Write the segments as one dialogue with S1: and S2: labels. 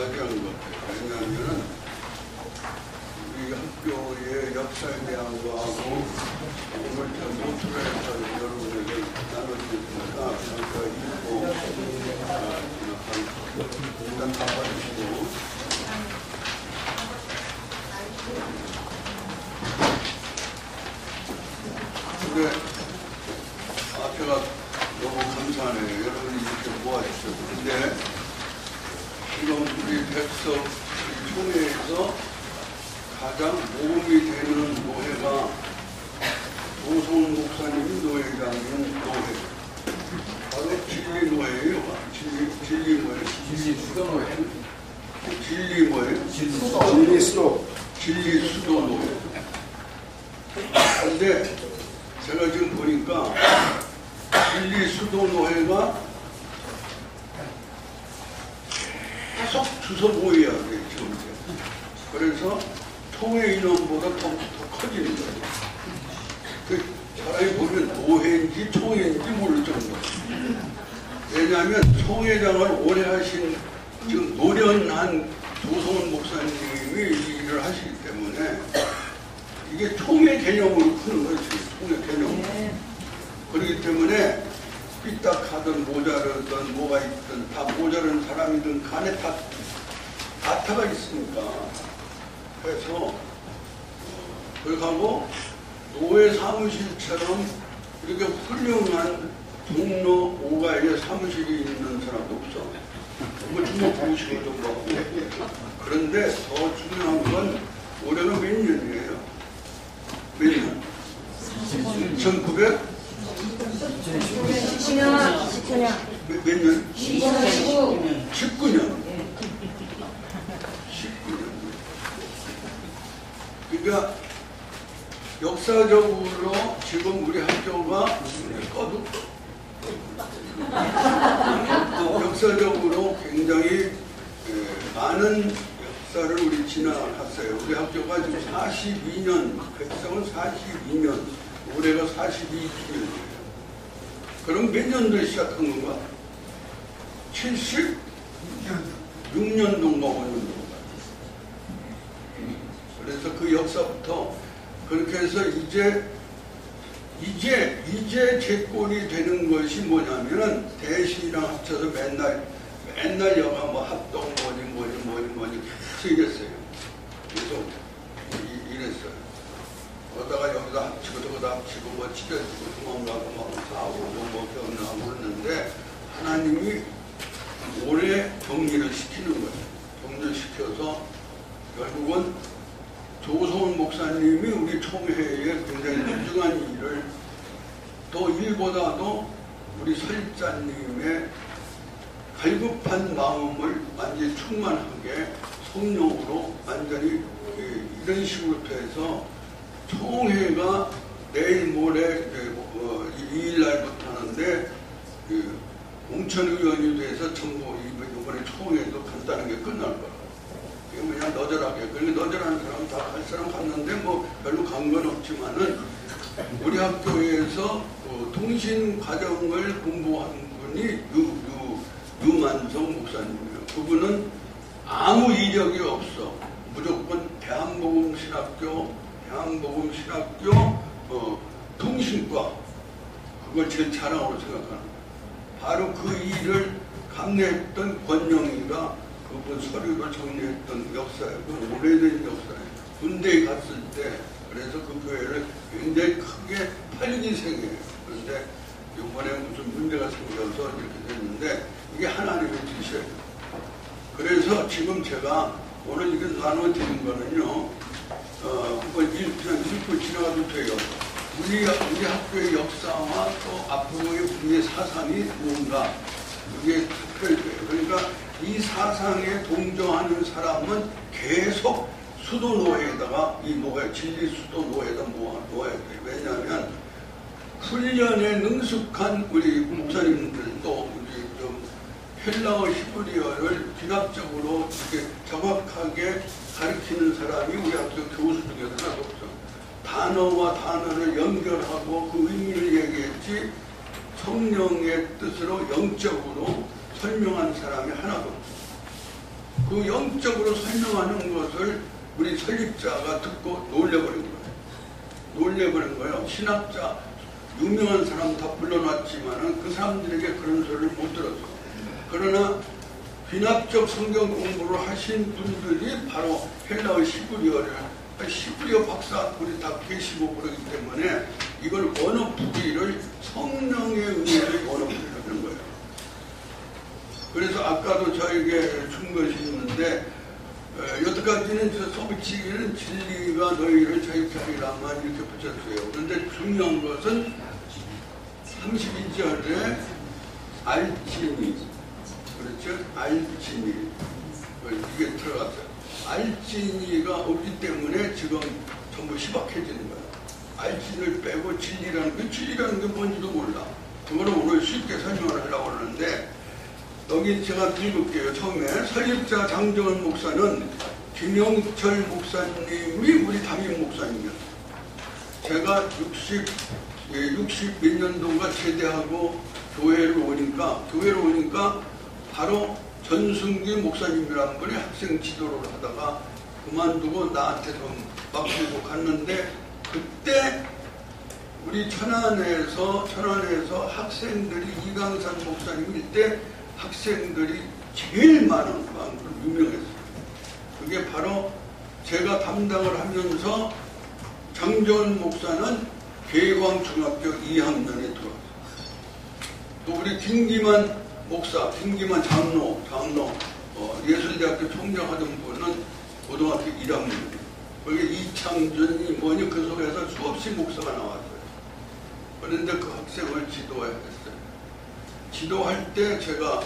S1: 맞이한 것 같아요. 왜냐하면 우리 학교의 역사에 대한 거하고 오늘 모두에서 여러분에게 나눠주니까 저희가 읽고 일단 다 봐주시고 근데 제가 너무 감사하네요. 여러분이 이렇게 모아주셔서. 근데 지금 우리 백석 총회에서 가장 모험이 되는 노회가 조성훈 목사님 노회장인 노회. 바로 진리노회예요. 진리노회.
S2: 진리수도노회.
S1: 진리 뭐예요?
S2: 진리수도.
S1: 진리수도노회. 근데 제가 지금 보니까 진리수도노회가 계속 주소 모여야 돼요, 지금. 그래서 총회 인원보다 더 커지는 거예요. 그 사람이 보면 노회인지 총회인지 모를 정도예요. 왜냐하면 총회장을 오래 하신 지금 노련한 조성훈 목사님이 이 일을 하시기 때문에 이게 총회 개념으로 크는 거예요, 총회 개념. 그렇기 때문에 삐딱하든 모자르든 뭐가 있든 다 모자른 사람이든 간에 다 가타가 있으니까. 그래서 그렇고 노회 사무실처럼 이렇게 훌륭한 종로 5가에 사무실이 있는 사람도 없어. 뭐 주먹 부으시고 좀 하고. 그런데 더 중요한 건 올해는 몇 년이에요? 몇 년? 1900?
S3: 19년.
S1: 몇 년?
S3: 19년.
S1: 19년. 그러니까 역사적으로 지금 우리 학교가 역사적으로 굉장히 많은 역사를 우리 지나갔어요. 우리 학교가 지금 42년, 백성은 42년, 올해가 42주년이에요. 그럼 몇 년도에 시작한 건가? 76년도인가 5년도인가. 그래서 그 역사부터 그렇게 해서 이제 제꼴이 되는 것이 뭐냐면은 대시랑 합쳐서 맨날 여가 뭐 합동 뭐니 쓰겠어요. 계속 이랬어요. 그러다가 여기다 합치고 저기다 합치고 뭐 찢어지고 도망가고 막 사고 뭐 병나고 그랬는데 하나님이 오래 정리를 시키는 거예요. 정리시켜서 결국은 조성훈 목사님이 우리 총회에 굉장히 훌륭한 일을 또 일보다도 우리 설자님의 갈급한 마음을 완전히 충만하게 성령으로 완전히 이런 식으로 해서 총회가 내일 모레 2일날부터 하는데 공천의원이 돼서 전부 이번에 총회도 간단하게 끝날 거라. 이게 그냥 너절하게. 그리고 너절한 사람 다 갈 사람 갔는데 뭐 별로 간 건 없지만은 우리 학교에서 통신 과정을 공부한 분이 유만성 목사님이에요. 그분은 아무 이력이 없어. 무조건 대한복음신학교 통신과 그걸 제일 자랑으로 생각하는. 바로 그 일을 감내했던 권영이가 그분 서류를 정리했던 역사예요. 그 오래된 역사예요. 군대에 갔을 때 그래서 그 교회를 굉장히 크게 8기 생이에요. 그런데 이번에 무슨 문제가 생겨서 이렇게 됐는데 이게 하나님의 뜻이에요. 그래서 지금 제가 오늘 이렇게 나눠드린 거는요. 그냥 읽고 지나가도 돼요. 우리 학교의 역사와 또 앞으로의 우리의 사상이 뭔가 그게 특별해요. 그러니까 이 사상에 동조하는 사람은 계속 수도노회에다가 이 진리수도노회에다 모아야 돼요. 왜냐하면 훈련에 능숙한 우리 목사님들 또 우리 좀 헬라어 히브리어를 귀납적으로 이렇게 정확하게 가르치는 사람이 우리 학교 교수 중에 하나도 없어. 단어와 단어를 연결하고 그 의미를 얘기했지 성령의 뜻으로 영적으로 설명한 사람이 하나도 없어. 그 영적으로 설명하는 것을 우리 설립자가 듣고 놀려버린 거예요. 놀려버린 거예요. 신학자, 유명한 사람 다 불러놨지만은 그 사람들에게 그런 소리를 못 들었어요. 그러나 귀납적 성경 공부를 하신 분들이 바로 헬라어 시브리어 박사 우리 다 계시고 그러기 때문에 이걸 언어 풀이를 성령의 은혜로 언어 풀이를 하는 거예요. 그래서 아까도 저에게 준 것이 있는데 여태까지는 저 소비치기는 진리가 너희를 자유케하리라만 이렇게 붙였어요. 그런데 중요한 것은 32절에 알지니, 그렇죠? 알지니 이게 들어갔어요. 알지니가 없기 때문에 지금 전부 희박해지는 거예요. 알지니를 빼고 진리라는 게 뭔지도 몰라. 그거를 오늘 쉽게 설명을 하려고 하는데 여기 제가 읽을게요. 처음에 설립자 장정은 목사는 김영철 목사님이 우리 담임 목사님이었어요. 제가 60 몇 년도가 제대하고 교회를 오니까 바로 전승기 목사님이라는 분이 학생 지도를 하다가 그만두고 나한테 좀 맡기고 갔는데 그때 우리 천안에서 학생들이 이강산 목사님일 때 학생들이 제일 많은 만큼 유명했어요. 그게 바로 제가 담당을 하면서 장정은 목사는 계광중학교 2학년에 들어왔어요. 또 우리 김기만 목사, 김기만 장로, 예술대학교 총장하던 분은 고등학교 1학년이에요. 거기 이창준이 뭐니 그 속에서 수없이 목사가 나왔어요. 그런데 그 학생을 지도했어요. 지도할 때 제가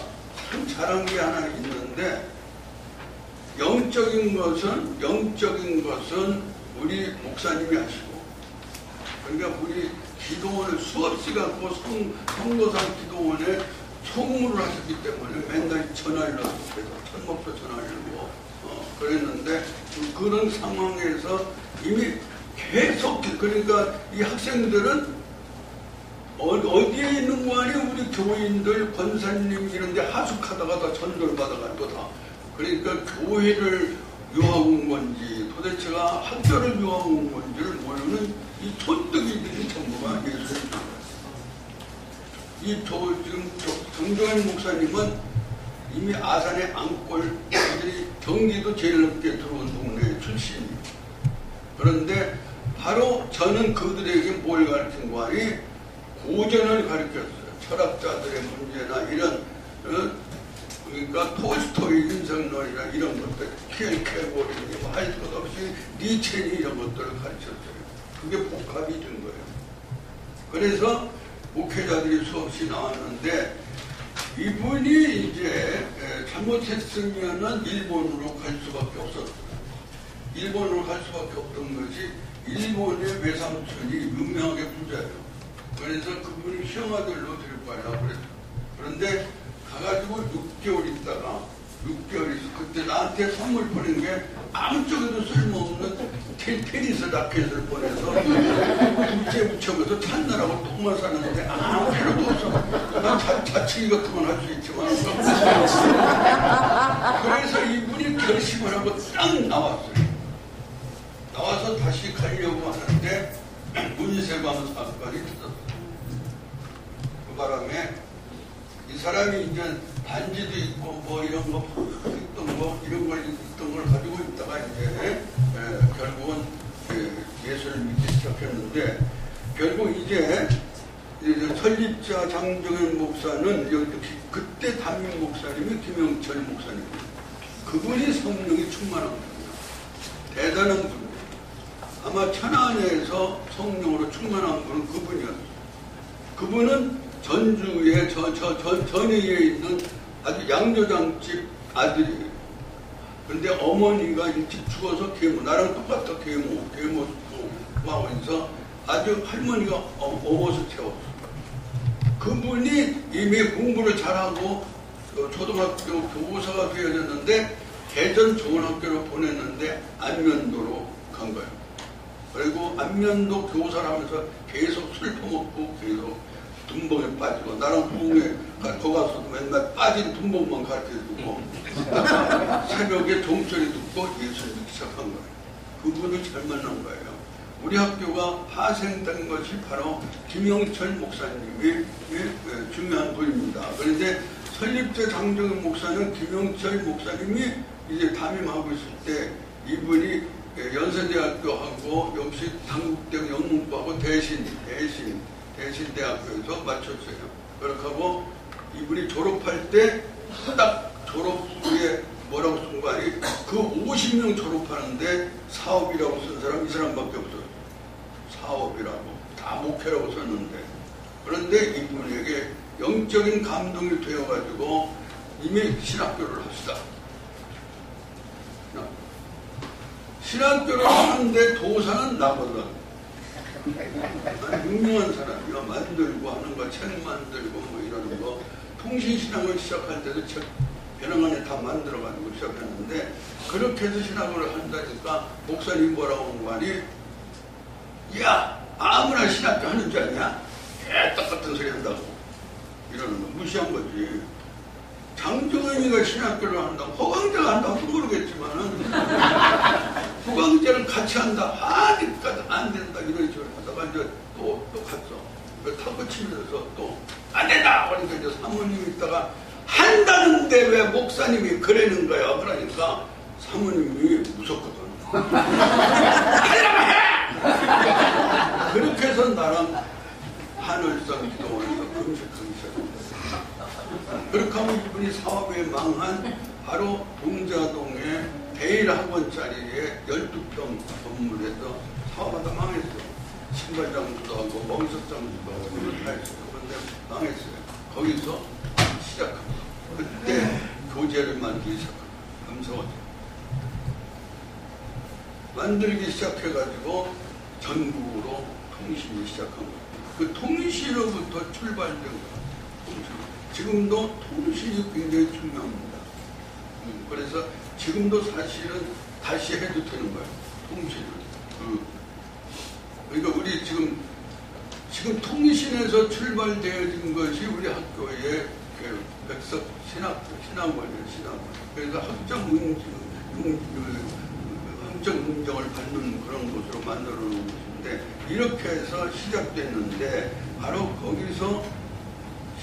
S1: 참 잘한 게 하나 있는데 영적인 것은 우리 목사님이 하시고 그러니까 우리 기도원을 수없이 갖고 성도상 기도원에 총무를 하셨기 때문에 맨날 전화를 하고 그래서 천목도 전화를 하고 그랬는데 그런 상황에서 이미 계속 그러니까 이 학생들은 어디에 있는 거 아니에요? 우리 교인들, 권사님 이런 데 하숙하다가 다 전도를 받아가지고 다. 그러니까 교회를 유학 온 건지 도대체가 학교를 유학 온 건지를 모르는 이 촌뜨기들이 전부가 예수입니다. 지금 정정현 목사님은 이미 아산의 앙골, 경기도 제일 높게 들어온 동네 출신이에요. 그런데 바로 저는 그들에게 뭘 가르친 거 아니? 고전을 가르쳤어요. 철학자들의 문제나 이런 그러니까 톨스토이 인생론이나 이런 것들, 킬케고리니 뭐 할 것 없이 니체니 이런 것들을 가르쳤어요. 그게 복합이 된 거예요. 그래서 목회자들이 수없이 나왔는데 이분이 이제 잘못했으면은 일본으로 갈 수밖에 없었어요. 일본으로 갈 수밖에 없던 것이 일본의 외삼촌이 유명하게 부자예요. 그래서 그분이 형아들로 데리고 가려고 그랬어요. 그런데 가가지고 6개월 있다가 6개월 있어 그때 나한테 선물 보낸 게 아무 쪽에도 쓸모없는 테니스 라켓을 보내서 국제 부처에서 찾느라고 똥만 쌌는데 아무 필요도 없어. 난 자치기 같은 건 할 수 있지만 그래서 이분이 결심을 하고 딱 나왔어요. 나와서 다시 가려고 하는데 문세방 사건이 터졌어요. 그 바람에 이 사람이 이제 반지도 있고 뭐 이런 거 있던 걸 가지고 있다가 이제 결국은 예수를 믿기 시작했는데 결국 이제 설립자 장정현 목사는 그때 담임 목사님이 김영철 목사님이에요. 그분이 성령이 충만한 분이에요. 대단한 분이에요. 아마 천안에서 성령으로 충만한 분은 그분이었어요. 그분은 전주에 전위에 있는 아주 양조장집 아들이에요. 근데 어머니가 일찍 죽어서 계모, 나랑 똑같아 계모하면서 아주 할머니가 업어서 채웠어요. 그분이 이미 공부를 잘하고 초등학교 교사가 되어졌는데 대전 좋은학교로 보냈는데 안면도로 간 거예요. 그리고 안면도 교사를 하면서 계속 술 퍼먹고 계속 둔봉에 빠지고 나랑 부흥회 거기 가서도 맨날 빠진 둔봉만 가르쳐주고 새벽에 종소리 듣고 예수 믿기 시작한 거예요. 그분을 잘 만난 거예요. 우리 학교가 파생된 것이 바로 김영철 목사님이 중요한 분입니다. 그런데 설립자 장정현 목사는 김영철 목사님이 이제 담임하고 있을 때 이분이 연세대학교하고 역시 당국대 영문과하고 대신대학교에서 맞췄어요. 그렇게 하고 이분이 졸업할 때 딱 졸업 후에 뭐라고 쓴 거 아니? 그 50명 졸업하는데 사업이라고 쓴 사람 이 사람밖에 없어요. 사업이라고 다 목회라고 썼는데, 그런데 이분에게 영적인 감동이 되어가지고 이미 신학교를 합시다. 신학교를 하는데 도사는 나거든. 유명한 사람이야. 만들고 하는 거, 책 만들고 뭐 이러는 거. 통신신학을 시작할 때도 책 벼랑간에 다 만들어가지고 시작했는데, 그렇게 해서 신학을 한다니까 목사님 뭐라고 하는 거 아니? 야, 아무나 신학교 하는 줄 아냐? 똑같은 소리 한다고 이러는 거 무시한 거지. 장정현이가 신학교를 한다고, 허광재가 한다고 모르겠지만은 허광재를 같이 한다 하니까 안 된다 이런 식으로 하다가 이제 또 갔어. 타고 치면서 또 안 된다 그러니까 이제 사모님이 있다가 한다는데 왜 목사님이 그러는 거야? 그러니까 사모님이 무섭거든. 하려면 해! 그렇게 해서 나랑 하늘성 기도원에서 금식하기 시작했어요. 그렇게 하면 이분이 사업에 망한 바로 동자동의 대일학원짜리에 12평 건물에서 사업하다 망했어요. 신발장도 하고 멍석장도 하고 다 했어요. 그런데 망했어요. 거기서 시작합니다. 그때 교재를 만들기 시작합니다. 감사하죠. 만들기 시작해가지고 전국으로 통신이 시작한 거예요. 그 통신으로부터 출발된 거예요. 지금도 통신이 굉장히 중요합니다. 그래서 지금도 사실은 다시 해도 되는 거예요. 통신을. 그러니까 우리 지금 통신에서 출발되어진 것이 우리 학교의 백석 신학원이에요. 신학원. 그래서 학점 인정을 받는 그런 곳으로 만들어 놓은 것인데, 이렇게 해서 시작됐는데, 바로 거기서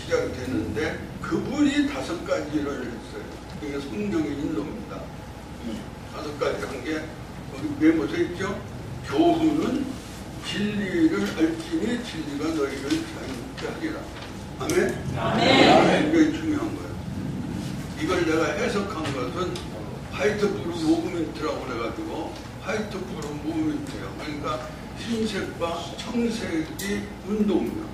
S1: 시작이 됐는데, 그분이 5가지를 했어요. 그게 성령의 인도입니다. 5가지 한 게 거기 메모져 있죠. 교훈은 진리를 알지니 진리가 너희를 자유롭게 하리라. 아멘? 아멘. 굉장히 중요한 거예요. 이걸 내가 해석한 것은 화이트브루 무브먼트라고 그래가지고, 화이트브루 무브먼트예요. 그러니까 흰색과 청색이 운동이에요.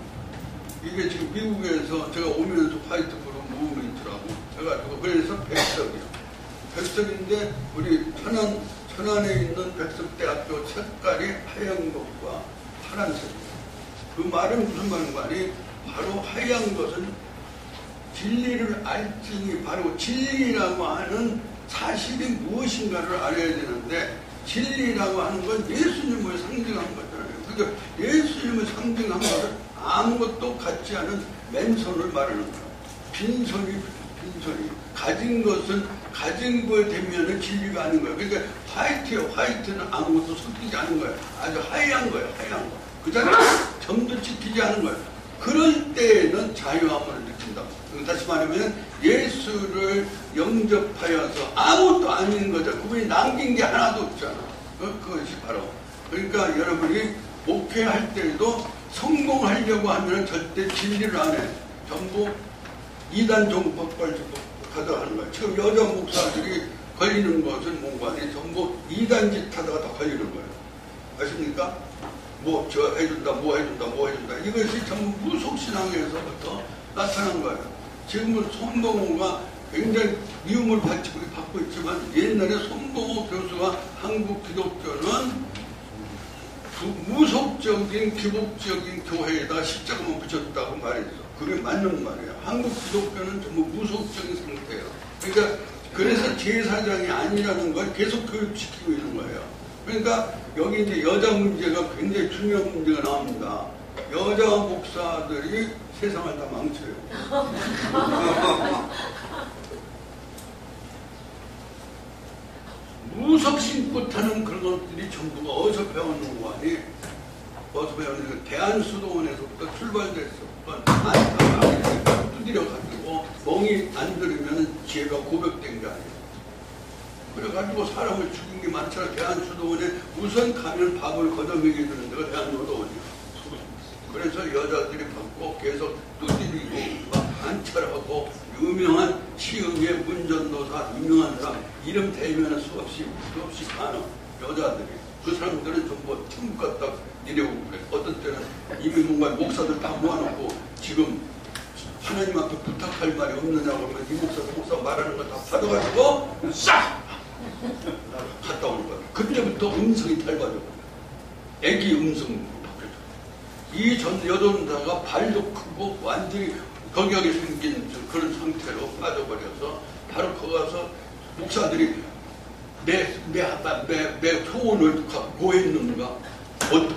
S1: 이게 지금 미국에서 제가 오면서 화이트브루 무브먼트라고 해가지고, 그래서 백석이에요. 백석인데 우리 천안에 있는 백석대학교 색깔이 하얀 것과 파란색이에요. 그 말은 무슨 말인가 하니, 바로 하얀 것은 진리를 알지니, 바로 진리라고 하는 사실이 무엇인가를 알아야 되는데, 진리라고 하는 건 예수님을 상징한 거잖아요. 그러니까 예수님을 상징한 것은 아무것도 갖지 않은 맨손을 말하는 거예요. 빈손이 가진 것은 가진 거에 되면은 진리가 아닌 거예요. 그러니까 화이트예요. 화이트는 아무것도 섞이지 않은 거예요. 아주 하얀 거예요. 하얀 거. 그 자리에 점도 찍히지 않은 거예요. 그럴 때에는 자유함을 느낀다. 다시 말하면 예수를 영접하여서 아무것도 아닌 거죠. 그분이 남긴 게 하나도 없잖아. 그것이 바로. 그러니까 여러분이 목회할 때에도 성공하려고 하면 절대 진리를 안 해. 전부 이단 종법을 하다 하는 거예요. 지금 여자 목사들이 걸리는 것은 뭔가 아니 전부 이단 짓 하다가 다 걸리는 거예요. 아십니까? 뭐 저 해준다, 뭐 해준다, 뭐 해준다. 이것이 전부 무속신앙에서부터 나타난 거예요. 지금은 손봉호가 굉장히 미움을 받고 있지만, 옛날에 손봉호 교수가 한국 기독교는 무속적인 기복적인 교회에다 십자가만 붙였다고 말했어. 그게 맞는 말이에요. 한국 기독교는 전부 무속적인 상태예요. 그러니까 그래서 제사장이 아니라는 걸 계속 교육시키고 있는 거예요. 그러니까 여기 이제 여자 문제가 굉장히 중요한 문제가 나옵니다. 여자 목사들이 세상을 다 망쳐요. 무섭심고 타는 그런 것들이 전부가 어디서 배웠는 거 아니? 어디서 배웠는 거 대한수도원에서부터 출발됐었던 안타가 두드려가지고 멍이 안 들으면 지혜가 고백된 게 아니에요. 그래가지고 사람을 죽인 게 많잖아. 대한수도원에 우선 가면 밥을 걷어먹여 주는 데가 대한수도원이야. 그래서 여자들이 받고 계속 두드리고 막 관찰하고 유명한 시흥의 문전도사 유명한 사람 이름 대면은 수없이 많아. 여자들이 그 사람들은 전부 천국 갔다 내려오고 그래. 어떤 때는 이미 뭔가 목사들 다 모아놓고 지금 하나님 앞에 부탁할 말이 없느냐고 하면 이 목사 말하는 거 다 받아가지고 싹 갔다 오는 거야. 그때부터 음성이 닮아져 버려. 애기 음성으로 바뀌어져. 이 전 여전자가 발도 크고 완전히 거기하게 생긴 그런 상태로 빠져버려서 바로 거기 가서 목사들이 내 소원을 뭐 했는가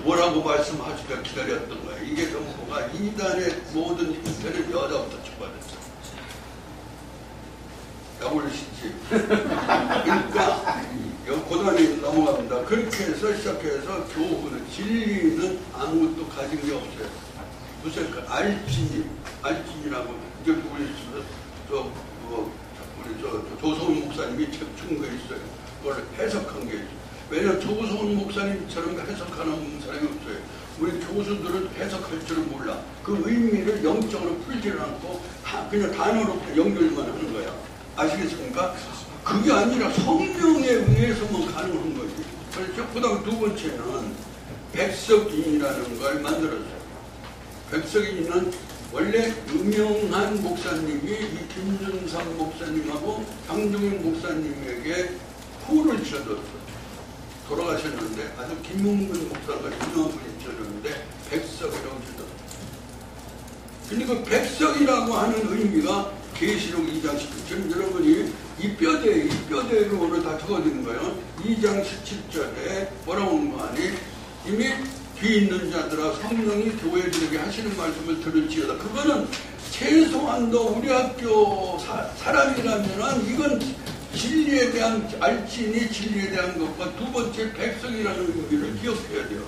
S1: 뭐라고 말씀하시다 기다렸던 거야. 이게 전부가 이단의 모든 형태는 여자부터 출발했어. 야골시지. 그러니까 고단에 넘어갑니다. 그렇게 해서 시작해서 교훈은 진리는 아무것도 가진 게 없어요. 무슨 그 알진이라고 이제 우리 조성훈 목사님이 책 준거 있어요. 그걸 해석한 게 있어요. 왜냐면 조성훈 목사님처럼 해석하는 사람이 없어요. 우리 교수들은 해석할 줄은 몰라. 그 의미를 영적으로 풀지를 않고 그냥 단어로 연결만 하는 거야. 아시겠습니까? 그게 아니라 성령에 의해서만 가능한 거지. 그렇죠? 그 다음 두 번째는 백석인이라는 걸 만들었어요. 백석인은 원래 유명한 목사님이 이 김준삼 목사님하고 장동영 목사님에게 후를 지어줬어요. 돌아가셨는데 아주 김용근 목사가 유명한 분이 지어줬는데 백석이라고 지어줬어요. 근데 그 백석이라고 하는 의미가 계시록 2장 17절. 지금 여러분이 이 뼈대로 다 적어지는 거예요. 2장 17절에 뭐라고 하는 거 아니? 이미 귀 있는 자들아 성령이 교회들에게 하시는 말씀을 들을지어다. 그거는 최소한 너 우리 학교 사람이라면은 이건 진리에 대한 알진이 진리에 대한 것과 두 번째 백성이라는 의미를 기억해야 돼요.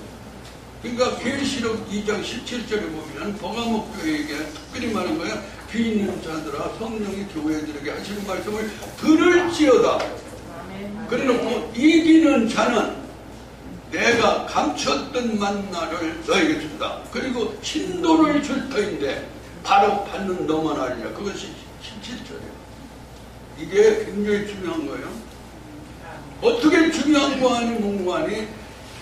S1: 그러니까 계시록 2장 17절에 보면 버가목 교회에게 특별히 말한 거야. 귀 있는 자들아 성령이 교회들에게 하시는 말씀을 들을지어다. 그래놓고 이기는 자는 내가 감췄던 만나를 너에게 준다. 그리고 신도를 줄 터인데 바로 받는 너만 알리라. 그것이 17절이에요. 이게 굉장히 중요한 거예요. 어떻게 중요한 거 아니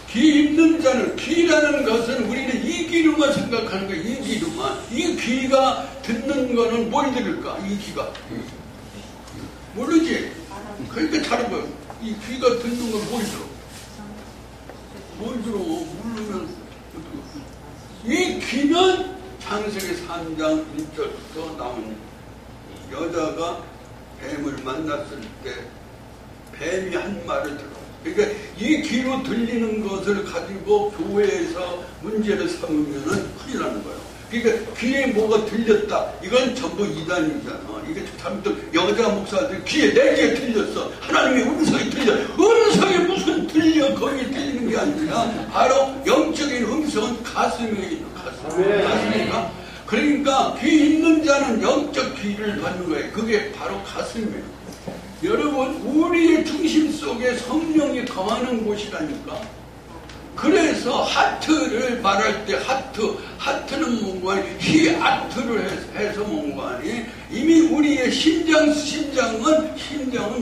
S1: 귀 있는 자는, 귀라는 것은 우리는 이 귀로만 생각하는 거야. 이 귀로만. 이 귀가 듣는 거는 뭘 들을까? 이 귀가 모르지. 그러니까 다른 거야. 이 귀가 듣는 건 뭘 들어? 뭘 들어? 모르면 이 귀는 창세기 3장 1절부터 나온 여자가 뱀을 만났을 때 뱀이 한 말을 들어. 그러니까 이 귀로 들리는 것을 가지고 교회에서 문제를 삼으면은 큰일 나는 거예요. 그러니까 귀에 뭐가 들렸다. 이건 전부 이단이잖아. 이게 잘못된 여자 목사들 귀에 내 귀에 들렸어. 하나님의 음성이 들려. 음성이 무슨 들려? 거기에 들리는 게 아니라 바로 영적인 음성은 가슴에 있는 가슴이니까. 그러니까 귀 있는 자는 영적 귀를 받는 거예요. 그게 바로 가슴이에요. 여러분 우리의 중심 속에 성령이 거하는 곳이라니까. 그래서 하트를 말할 때 하트는 뭔가 아니 히아트를 해서 뭔가 아니 이미 우리의 심장은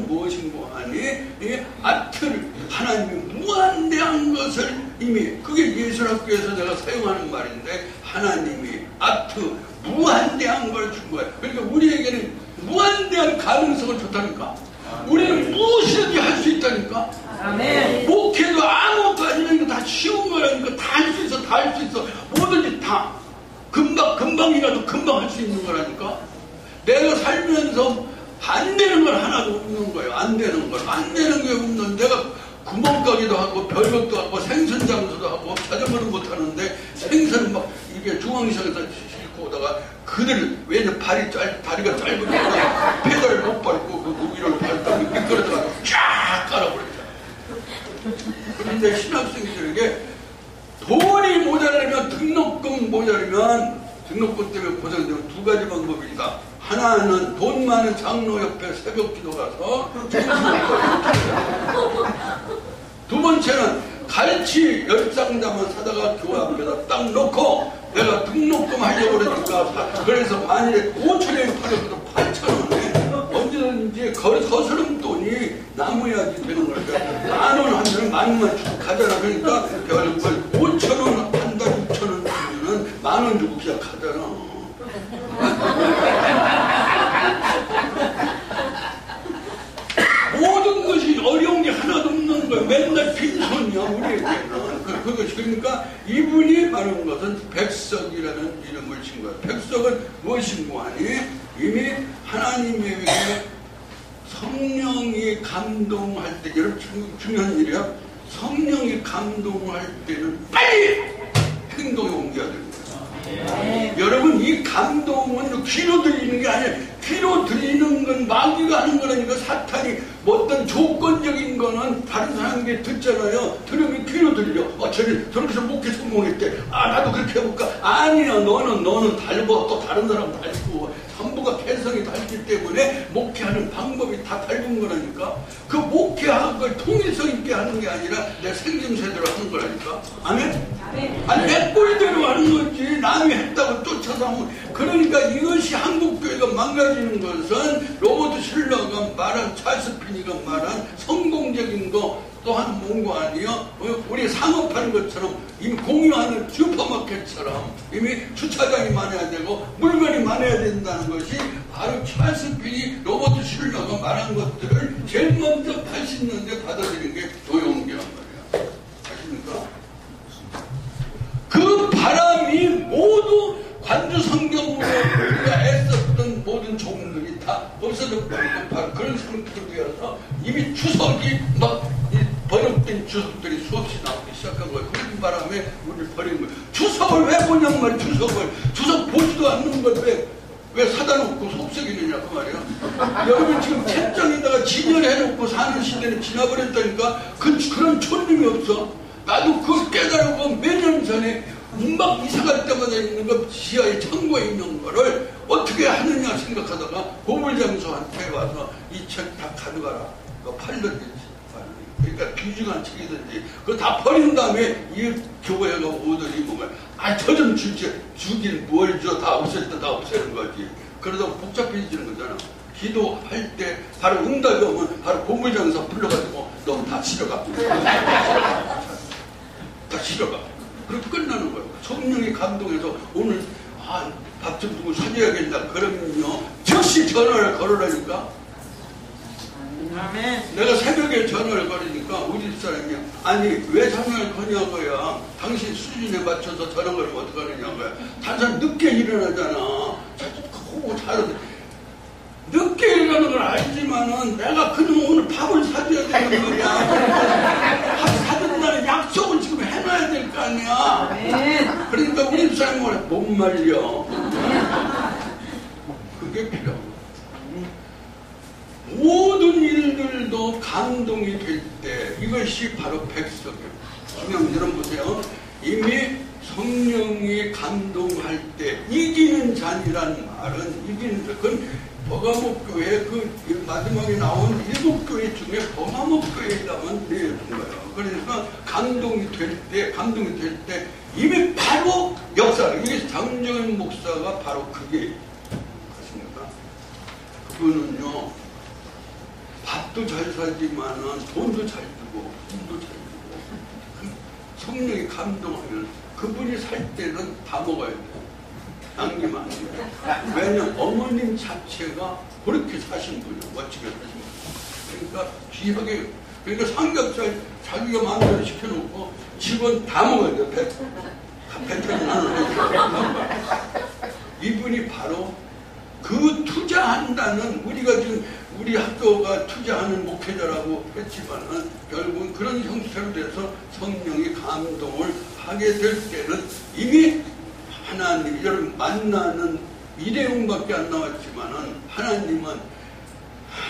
S1: 무엇인고 아니 이 아트를 하나님이 무한대한 것을 이미 그게 예술학교에서 내가 사용하는 말인데 하나님이 아트 무한대한 걸 준 거예요. 그러니까 우리에게는 무한대한 가능성을 줬다니까. 우리는 무엇이든지 할 수 있다니까. 아멘. 목회도 아무것도 아니라 이거 다 쉬운 거라니까. 다 할 수 있어. 다 할 수 있어. 뭐든지 다 금방이라도 금방 할 수 있는 거라니까. 내가 살면서 안 되는 건 하나도 없는 거예요. 안 되는 게 없는 내가 구멍가게도 하고 별것도 하고 생선 장소도 하고 자전거는 못하는데 생선은 막 이게 중앙시장에서 싣고 오다가 그들 왜냐 다리가 짧으니까 페달을 못 밟고 그 무기를 밟다가 미끄러져가지고 쫙 깔아버렸잖아. 그런데 신학생들에게 돈이 모자라면 등록금 모자라면 등록금 때문에 고생되면 두 가지 방법이 있다. 하나는 돈 많은 장로 옆에 새벽 기도 가서 두 번째는 갈치 10상자만 사다가 교회 앞에다 딱 놓고 내가 등록금 하려고 그러니까 그래서 만일에 5천원에 팔아도 8천원에 언제든지 거스름 돈이 남아야지 되는 거니까 만원 하면 만원만 주고 가잖아. 그러니까 결국 5천원 한 달 6천원 주면은 만원 주고 그냥 가잖아. 모든 것이 어려운 게 하나도 없는 거야. 맨날 빈손이야 우리에게는. 그것이 그러니까 이분이 말한 것은 백석이라는 이름을 친 거야. 백석은 무엇인고 하니 이미 하나님에게 성령이 감동할 때, 여러분 중요한 일이야. 성령이 감동할 때는 빨리 행동에 옮겨야 됩니다. 여러분 이 감동은 귀로 들리는 게 아니라 귀로 들리는 건 마귀가 하는 거라니까. 사탄이 뭐 어떤 조건적인 거는 다른 사람에게 듣잖아요. 들으면 귀로 들려. 저렇게 목회 성공했대. 나도 그렇게 해볼까. 아니야, 너는 달고 또 다른 사람 달고 전부가 개성이 달기 때문에 목회하는 방법이 다 다른 거라니까. 그 목회하는 걸 통일성 있게 하는 게 아니라 내 생김새대로 하는 거라니까. 아멘? 아니 내 꼴대로 하는 거지 남이 했다고 쫓아서 하면. 그러니까 이것이 한국교회가 망가지는 것은 로버트 실러가 말한, 찰스 피니가 말한 성공적인 거 또한 뭔가 아니요. 우리 상업하는 것처럼 이미 공유하는 슈퍼마켓처럼 이미 주차장이 많아야 되고 물건이 많아야 된다는 것이 바로 찰스 피니, 로버트 실러가 말한 것들을 제일 먼저 80년대 받아들인 게 조용기란 말이야. 아십니까? 그 바람이 모두 관주 성경으로 우리가 애썼던 모든 종들이 다 없어졌고, 바로 그런 상태로 되어서 이미 추석이 막 번역된 추석들이 수없이 나오기 시작한 거예요. 그런 바람에 우리를 버린 거예요. 추석을 왜 보냔 말이야. 추석 보지도 않는 걸 왜 사다 놓고 속썩이느냐 그 말이야. 여러분 지금 책장에다가 진열해놓고 사는 시대는 지나버렸다니까. 그런 촌님이 없어. 나도 그걸 깨달고 몇 년 전에 막 이사갈 때마다 있는 거 지하에 창고에 있는 거를 어떻게 하느냐 생각하다가 고물장소한테 와서 이 책 다 가져가라. 그거 팔던지. 그러니까 귀중한 책이든지 그거 다 버린 다음에 이 교회가 오더니 보면 저 좀 주긴 뭘 줘. 다 없앨 때 다 없애는 거지. 그러다 복잡해지는 거잖아. 기도할 때 바로 응답이 오면 바로 고물장소 불러가지고 너 다 실어가. 다 실어가. 그렇게 끝나는 거예요. 성령이 감동해서 오늘 밥 좀 두고 사줘야겠다. 그러면요 즉시 전화를 걸으라니까.
S3: 아멘.
S1: 내가 새벽에 전화를 걸으니까 우리 집사람이 아니 왜 전화를 거냐고요. 당신 수준에 맞춰서 전화 걸으면 어떡하느냐고요. 다른 사람 늦게 일어나잖아. 그거 잘하는데 늦게 일어나는 걸 알지만은 내가 그놈 오늘 밥을 사줘야 되는 거야. 밥 사준다는 약속을 지금 해놔야 될 거 아니야. 그러니까 우리 집사람이 뭐래 못 말려. 그게 필요하고. 모든 일들도 감동이 될 때 이것이 바로 백석이에요. 중요한 여러분 보세요. 이미 성령이 감동할 때 이기는 잔이란 말은 이기는 잔. 그건 버가목교회 그 마지막에 나온 7교회 중에 버가목교회라면 되는 거예요. 그러니까 감동이 될 때 이미 바로 역사를 이게 장정현 목사가 바로 그게 그렇습니까? 그분은요 밥도 잘 사지만은 돈도 잘 주고 힘도 잘 주고 성령이 감동하면 그분이 살 때는 다 먹어야 돼요. 남기면 안 돼요. 왜냐면 어머님 자체가 그렇게 사신 분이에요. 멋지게 사신 분이에요. 그러니까 귀하게 그러니까 삼겹살 자기가 마음대로 시켜놓고 직원 다 먹어야 돼요. 배탈이 나는 이분이 바로 그 투자한다는 우리가 지금 우리 학교가 투자하는 목회자라고 했지만은 결국은 그런 형태로 돼서 성령이 감동을 하게 될 때는 이미 하나님을 만나는 일회용밖에 안 나왔지만은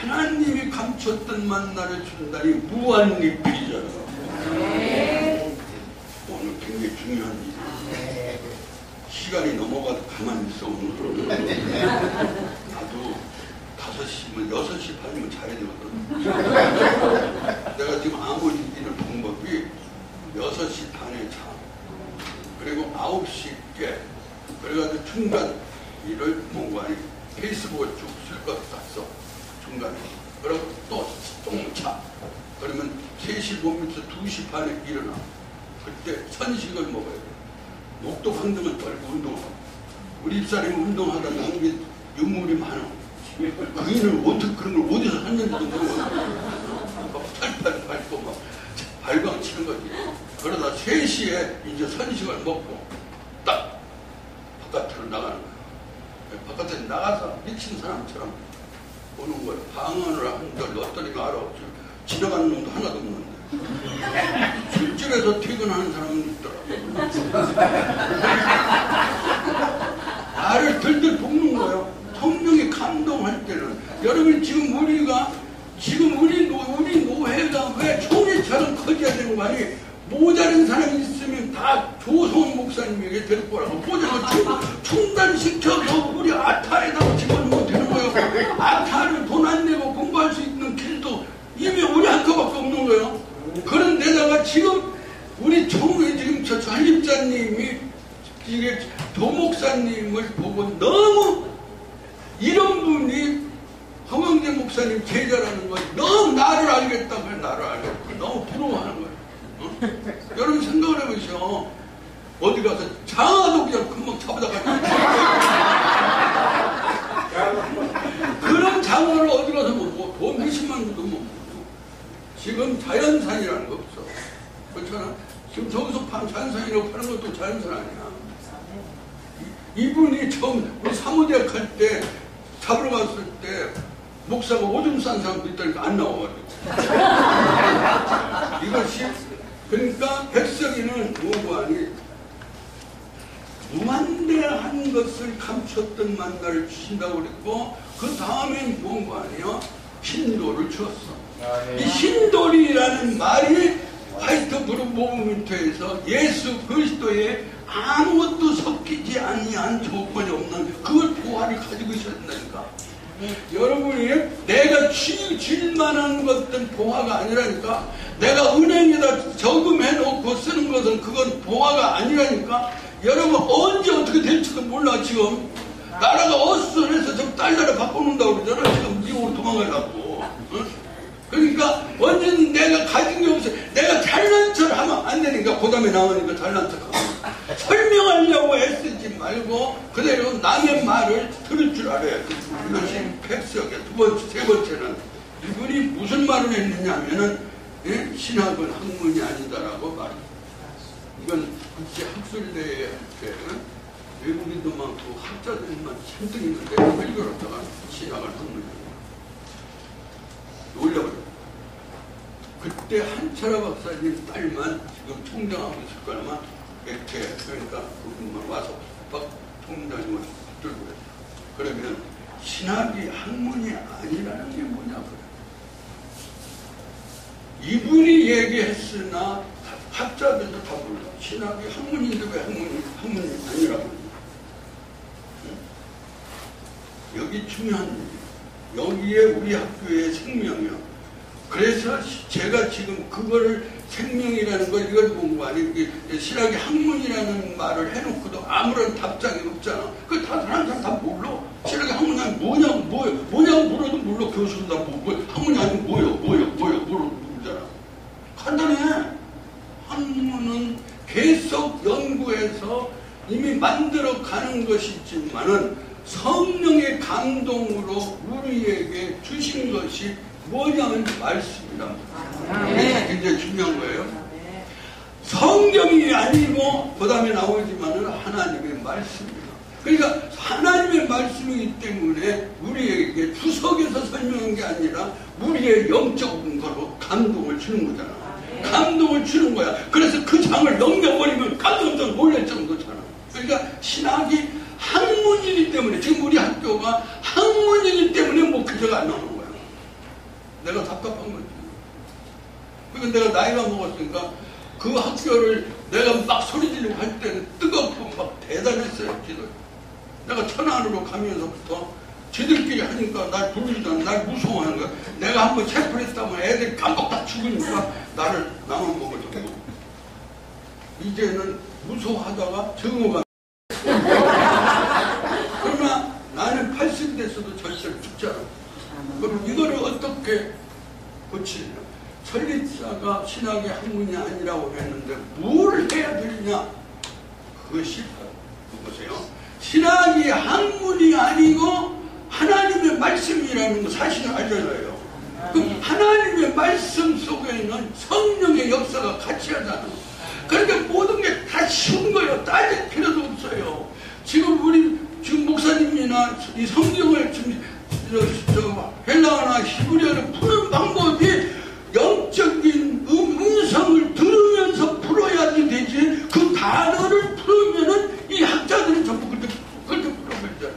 S1: 하나님이 감췄던 만나를 준다니 무한리필이잖아. 오늘 굉장히 중요한 일이에요. 시간이 넘어가도 가만히 있어 오늘. 나도 5시면 6시 반이면 자야 되거든. 내가 지금 아무 일을 방법이 6시 반에 자. 그리고 9시 깨. 그래가지고 중간 일을 뭔가 페이스북을 쭉 쓸 것 같았어. 중간에. 그리고 또 좀 자. 그러면 3시 보면서 2시 반에 일어나. 그때 선식을 먹어야 돼. 목도 황등을 떨고 운동하고. 우리 입사람이 운동하다 남긴 유물이 많아. 그 일을 어떻게 그런 걸 어디서 했는지도 모르고 팔팔 밟고 막 발광 치는 거지. 그러다 3시에 이제 선식을 먹고 딱 바깥으로 나가는 거야. 바깥에 나가서 미친 사람처럼 오는 거야. 방언을 한들 어떠니까 알아. 지나가는 놈도 하나도 없는데. 술집에서 퇴근하는 사람은 있더라고. 나를 들들 볶는 거예요. 성령이 감동할 때는. 여러분 지금 우리 노회가 왜 총회처럼 커져야 되는 거 아니? 모자른 사람이 있으면 다 조성원 목사님에게 데리고 오라고. 모자른 거 충단시켜서 우리 아타에다가 집어넣으면 되는 거예요. 아타를 돈 안 내고 공부할 수 있는 길도 이미 우리 학교밖에 없는 거예요. 그런데다가 지금 우리 지금 저 전립자님이 이게 도목사님을 보고 너무 이런 분이 허명재 목사님 제자라는 거예요. 너무 나를 알겠다고 나를 알겠고 너무 부러워하는 거예요. 어? 여러분 생각을 해보시오. 어디 가서 장화도 그냥 금방 잡아다가 그런 장화를 어디 가서 뭐 돈 몇십만 원도 못 먹고. 지금 자연산이라는 거 없어. 그렇잖아. 지금 저기서 자연산이라고 파는 것도 자연산 아니야. 이분이 처음 우리 사무대학 할 때 잡으러 갔을 때 목사가 오줌 싼 사람도 있다니까 안 나와가지고. 이것이 그러니까 백석이는 뭐하니 무한대한 것을 감췄던 만나를 주신다고 그랬고 그 다음엔 뭔가 아니요 신도를 주었어. 이 신도리라는 말이 화이트 브루 모브먼트에서 예수 그리스도의 아무것도 섞이지 아니한 조건이 없는 그걸 보화를 가지고 있어야 된다니까. 여러분이 내가 줄 만한 것은 보화가 아니라니까. 내가 은행에다 저금해놓고 쓰는 것은 그건 보화가 아니라니까. 여러분 언제 어떻게 될지도 몰라. 지금 나라가 어수선해서 좀 달러를 바꿔놓는다고 그러잖아. 지금 미국으로 도망가려고. 응? 그러니까 언제는 내가 가진 게 없어. 내가 잘난 척 하면 안 되니까. 그 다음에 나오니까 잘난 척 하면 설명하려고 애쓰지 말고 그대로 남의 말을 들을 줄 알아야 돼. 이것이 백석의 두 번째, 세 번째는 이분이 무슨 말을 했느냐 하면은 예? 신학은 학문이 아니다라고 말합니다. 이건 국제 학술대회 할 때 외국인도 많고 학자들만 잔뜩 있는데 읽어놨다가 신학을 학문이 아니다. 놀려버려. 그때 한철아 박사님 딸만 지금 총장하고 있을 거라면 백태 그러니까 그분만 와서 박 총장님을 들고 그랬어. 그러면 신학이 학문이 아니라는 게 뭐냐 그래. 이분이 얘기했으나 학자들도 다 몰라. 신학이 학문인데 왜 학문이 아니라고 그래. 여기 중요한 일이에요. 여기에 우리 학교의 생명이요. 그래서 제가 지금 그거를 생명이라는 걸 이걸 본 거 아니에요. 신학이 학문이라는 말을 해놓고도 아무런 답장이 없잖아. 그걸 다 다른 사람 다 몰라. 신학이 학문이 아니면 뭐냐고 물어도 몰라. 교수는 다 학문이 아니면 뭐요 모르잖아. 간단해. 학문은 계속 연구해서 이미 만들어 가는 것이지만은 성령의 감동으로 우리에게 주신 것이 뭐냐면 말씀이다. 이게 굉장히 중요한 거예요. 성경이 아니고 그 다음에 나오지만은 하나님의 말씀입니다. 그러니까 하나님의 말씀이기 때문에 우리에게 주석에서 설명한 게 아니라 우리의 영적인 거로 감동을 주는 거잖아. 감동을 주는 거야. 그래서 그 장을 넘겨버리면 감동적으로 몰릴 정도잖아. 그러니까 신학이 학문이기 때문에 지금 우리 학교가 학문이기 때문에 목회자가 안 나오는 거야. 내가 답답한 거지. 그러니까 내가 나이가 먹었으니까 그 학교를 내가 막 소리 지르고 할 때는 뜨겁고 막 대단했어요. 기도. 내가 천안으로 가면서부터 지들끼리 하니까 날 부르잖아. 날 무서워하는 거야. 내가 한번 체포했다면 애들이 깜빡 다 죽으니까 나를 나만 먹어줬고. 이제는 무서워하다가 증오가. 그러나 나는 80 됐어도 절대로 죽지 않아. 그럼 이거를 어떻게 고치냐? 설립자가 신학의 학문이 아니라고 했는데 뭘 해야 되느냐? 그것이 보세요. 신학이 학문이 아니고 하나님의 말씀이라는 거 사실은 알잖아요. 그럼 하나님의 말씀 속에는 성령의 역사가 같이 하잖아. 그러니까 모든 게 다 쉬운 거예요. 따질 필요도 없어요. 지금 우리 지금 목사님이나 이 성경을 지금 헬라어나 히브리어를 푸는 방법이 영적인 음성을 들으면서 풀어야지 되지. 그 단어를 풀으면은 이 학자들은 전부 그렇게 풀어버리잖아.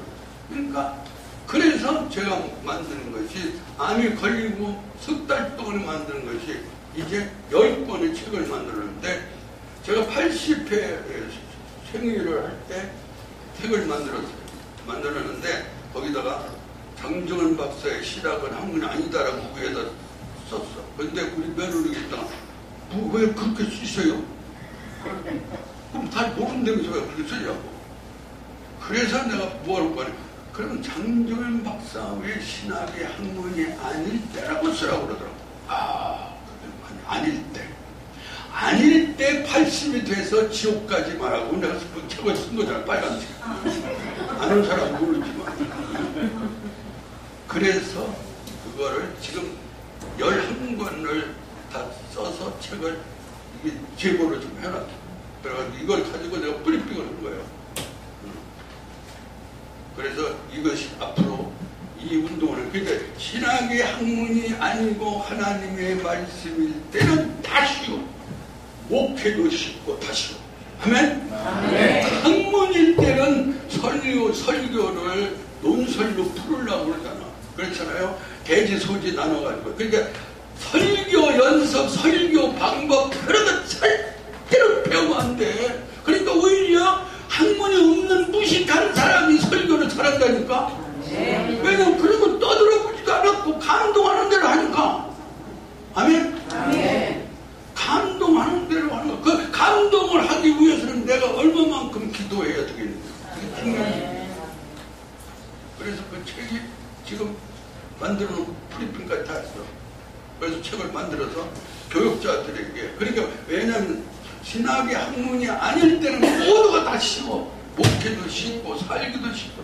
S1: 그러니까 그래서 제가 만드는 것이 암이 걸리고 석 달 동안에 만드는 것이 이제 10권의 책을 만들었는데 제가 80회 생일을 할 때 책을 만들었는데 거기다가 장정은 박사의 신학은 학문이 아니다라고 위에다 썼어. 근데 우리 며느리가 왜 그렇게 쓰셔요? 그럼 다 모른다면서 왜 그렇게 쓰냐고. 그래서 내가 뭐할 거냐. 그러면 장정은 박사의 신학의 학문이 아닐 때라고 쓰라고 그러더라고. 아닐 때. 아닐 때 80이 돼서 지옥까지 말하고 내가 그 책을 쓴 거잖아. 빨간색. 아는 사람 모르지만. 그래서 그거를 지금 11권을 다 써서 책을 이게 제보를 좀 해놨어. 그래가지고 이걸 가지고 내가 브리핑을 한 거예요. 그래서 이것이 앞으로 이 운동을, 그러니까 신학의 학문이 아니고 하나님의 말씀일 때는 다 쉬워. 목회도 쉽고 다 쉬워. 아멘? 학문일 때는 설교를 논설로 풀으려고 그러잖아. 그렇잖아요. 대지소지 나눠가지고. 그러니까 설교 연습, 설교 방법 그런 거 절대로 배우면 안 돼. 그러니까 오히려 학문이 없는 무식한 사람이 설교를 잘한다니까. 왜냐면 그런 거 떠들어보지도 않았고 감동하는 대로 하니까. 아멘? 감동하는 대로 하는 거. 그 감동을 하기 위해서는 내가 얼마만큼 기도해야 되겠는데. 그래서 그 책이 지금 만들어 놓고 프리핑까지 다 했어. 그래서 책을 만들어서 교육자들에게. 그러니까 왜냐하면 신학의 학문이 아닐 때는 모두가 다 쉬워. 목회도 쉽고 살기도 쉽고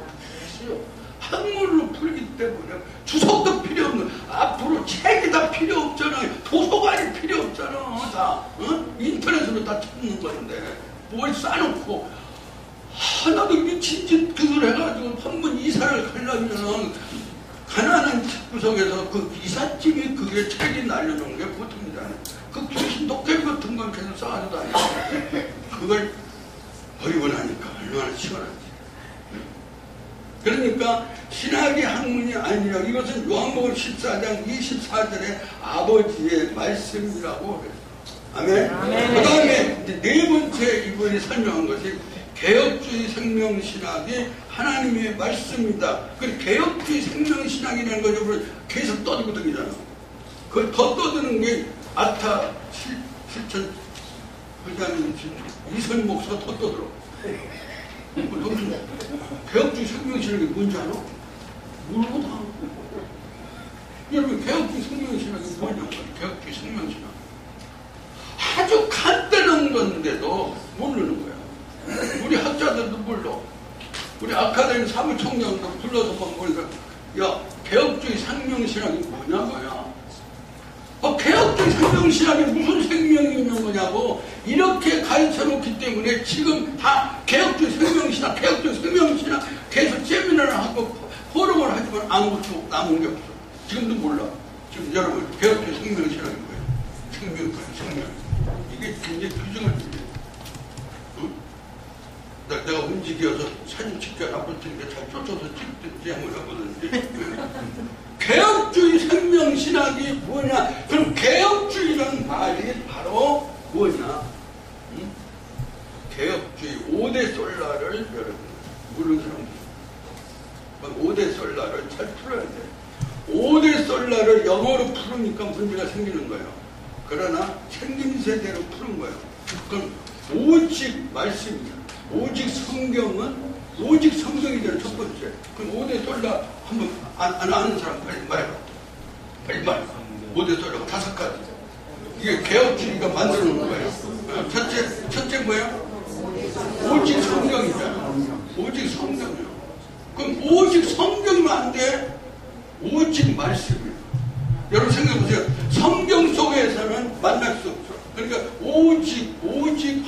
S1: 쉬워. 학문으로 풀기 때문에 주석도 필요 없는, 앞으로 책이 다 필요 없잖아요. 도서관이 필요 없잖아. 다 인터넷으로 다 찾는 건데 뭘 싸놓고 하나도 미친 짓 그걸 해가지고 한번 이사를 가려면 가난한 집구석에서 그 이삿짐이 그게 책이 날려놓은 게 보통이잖아요. 그 귀신 도깨비 같은 걸 계속 쌓아서 다니고 그걸 버리고 나니까 얼마나 시원한지. 그러니까 신학의 학문이 아니라 이것은 요한복음 14장 24절에 아버지의 말씀이라고 그랬어요. 아멘? 그 다음에 네 번째 이번에 설명한 것이 개혁주의 생명신학이 하나님의 말씀이다. 그 개혁주의 생명신학이라는 거를 계속 떠들고 다니잖아. 그걸 더 떠드는 게 아타 실천 회장님 이선 목사 더 떠들어. 개혁주의 생명신학이 뭔지 알아? 모르고 다. 여러분 개혁주의 생명신학이 뭐냐고. 개혁주의 생명신학 아주 간단한 건데도 모르는 거야. 우리 학자들도 몰라. 우리 아카데미 사무총장도 불러서만 보니까 야 개혁주의 생명신학이 뭐냐고요. 개혁주의 생명신학이 무슨 생명이 있는 거냐고 이렇게 가르쳐놓기 때문에 지금 다 개혁주의 생명신학 계속 세미나를 하고 포럼을 하지만 아무것도 남은 게 없어. 지금도 몰라. 지금 여러분 개혁주의 생명신학이 뭐예요? 생명. 이게 굉장히 규정을 드려요. 내가 움직여서 사진 찍게 앞으로 찍게 잘 쫓아서 찍든지 한번 해보든지. 개혁주의 생명신학이 뭐냐? 그럼 개혁주의는 그런 말이 바로 뭐냐? 응? 개혁주의 5대 솔라를 여러분 모르는 사람 5대 솔라를 잘 풀어야 돼. 5대 솔라를 영어로 풀으니까 문제가 생기는 거예요. 그러나 생김새대로 푸는 거예요. 그럼 오직 말씀이야. 오직 성경은 오직 성경이잖아. 첫 번째. 그럼 5대 솔라 한번 안 아는 사람 빨리 말해봐. 빨리 말해. 5대 솔라가 5가지. 이게 개혁주의가 만들어 놓은 거예요. 첫째 뭐예요? 오직 성경이잖아. 오직 성경이야. 그럼 오직 성경은 안 돼. 오직 말씀이야. 여러분 생각해보세요. 성경 속에서는 만날 수 없어. 그러니까 오직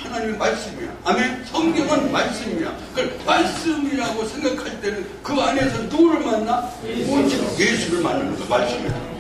S1: 하나님의 말씀이야. 아멘. 성경은 말씀이야. 그걸 말씀이라고 생각할 때는 그 안에서 누구를 만나? 오직 예수를 만나는 거 말씀이야.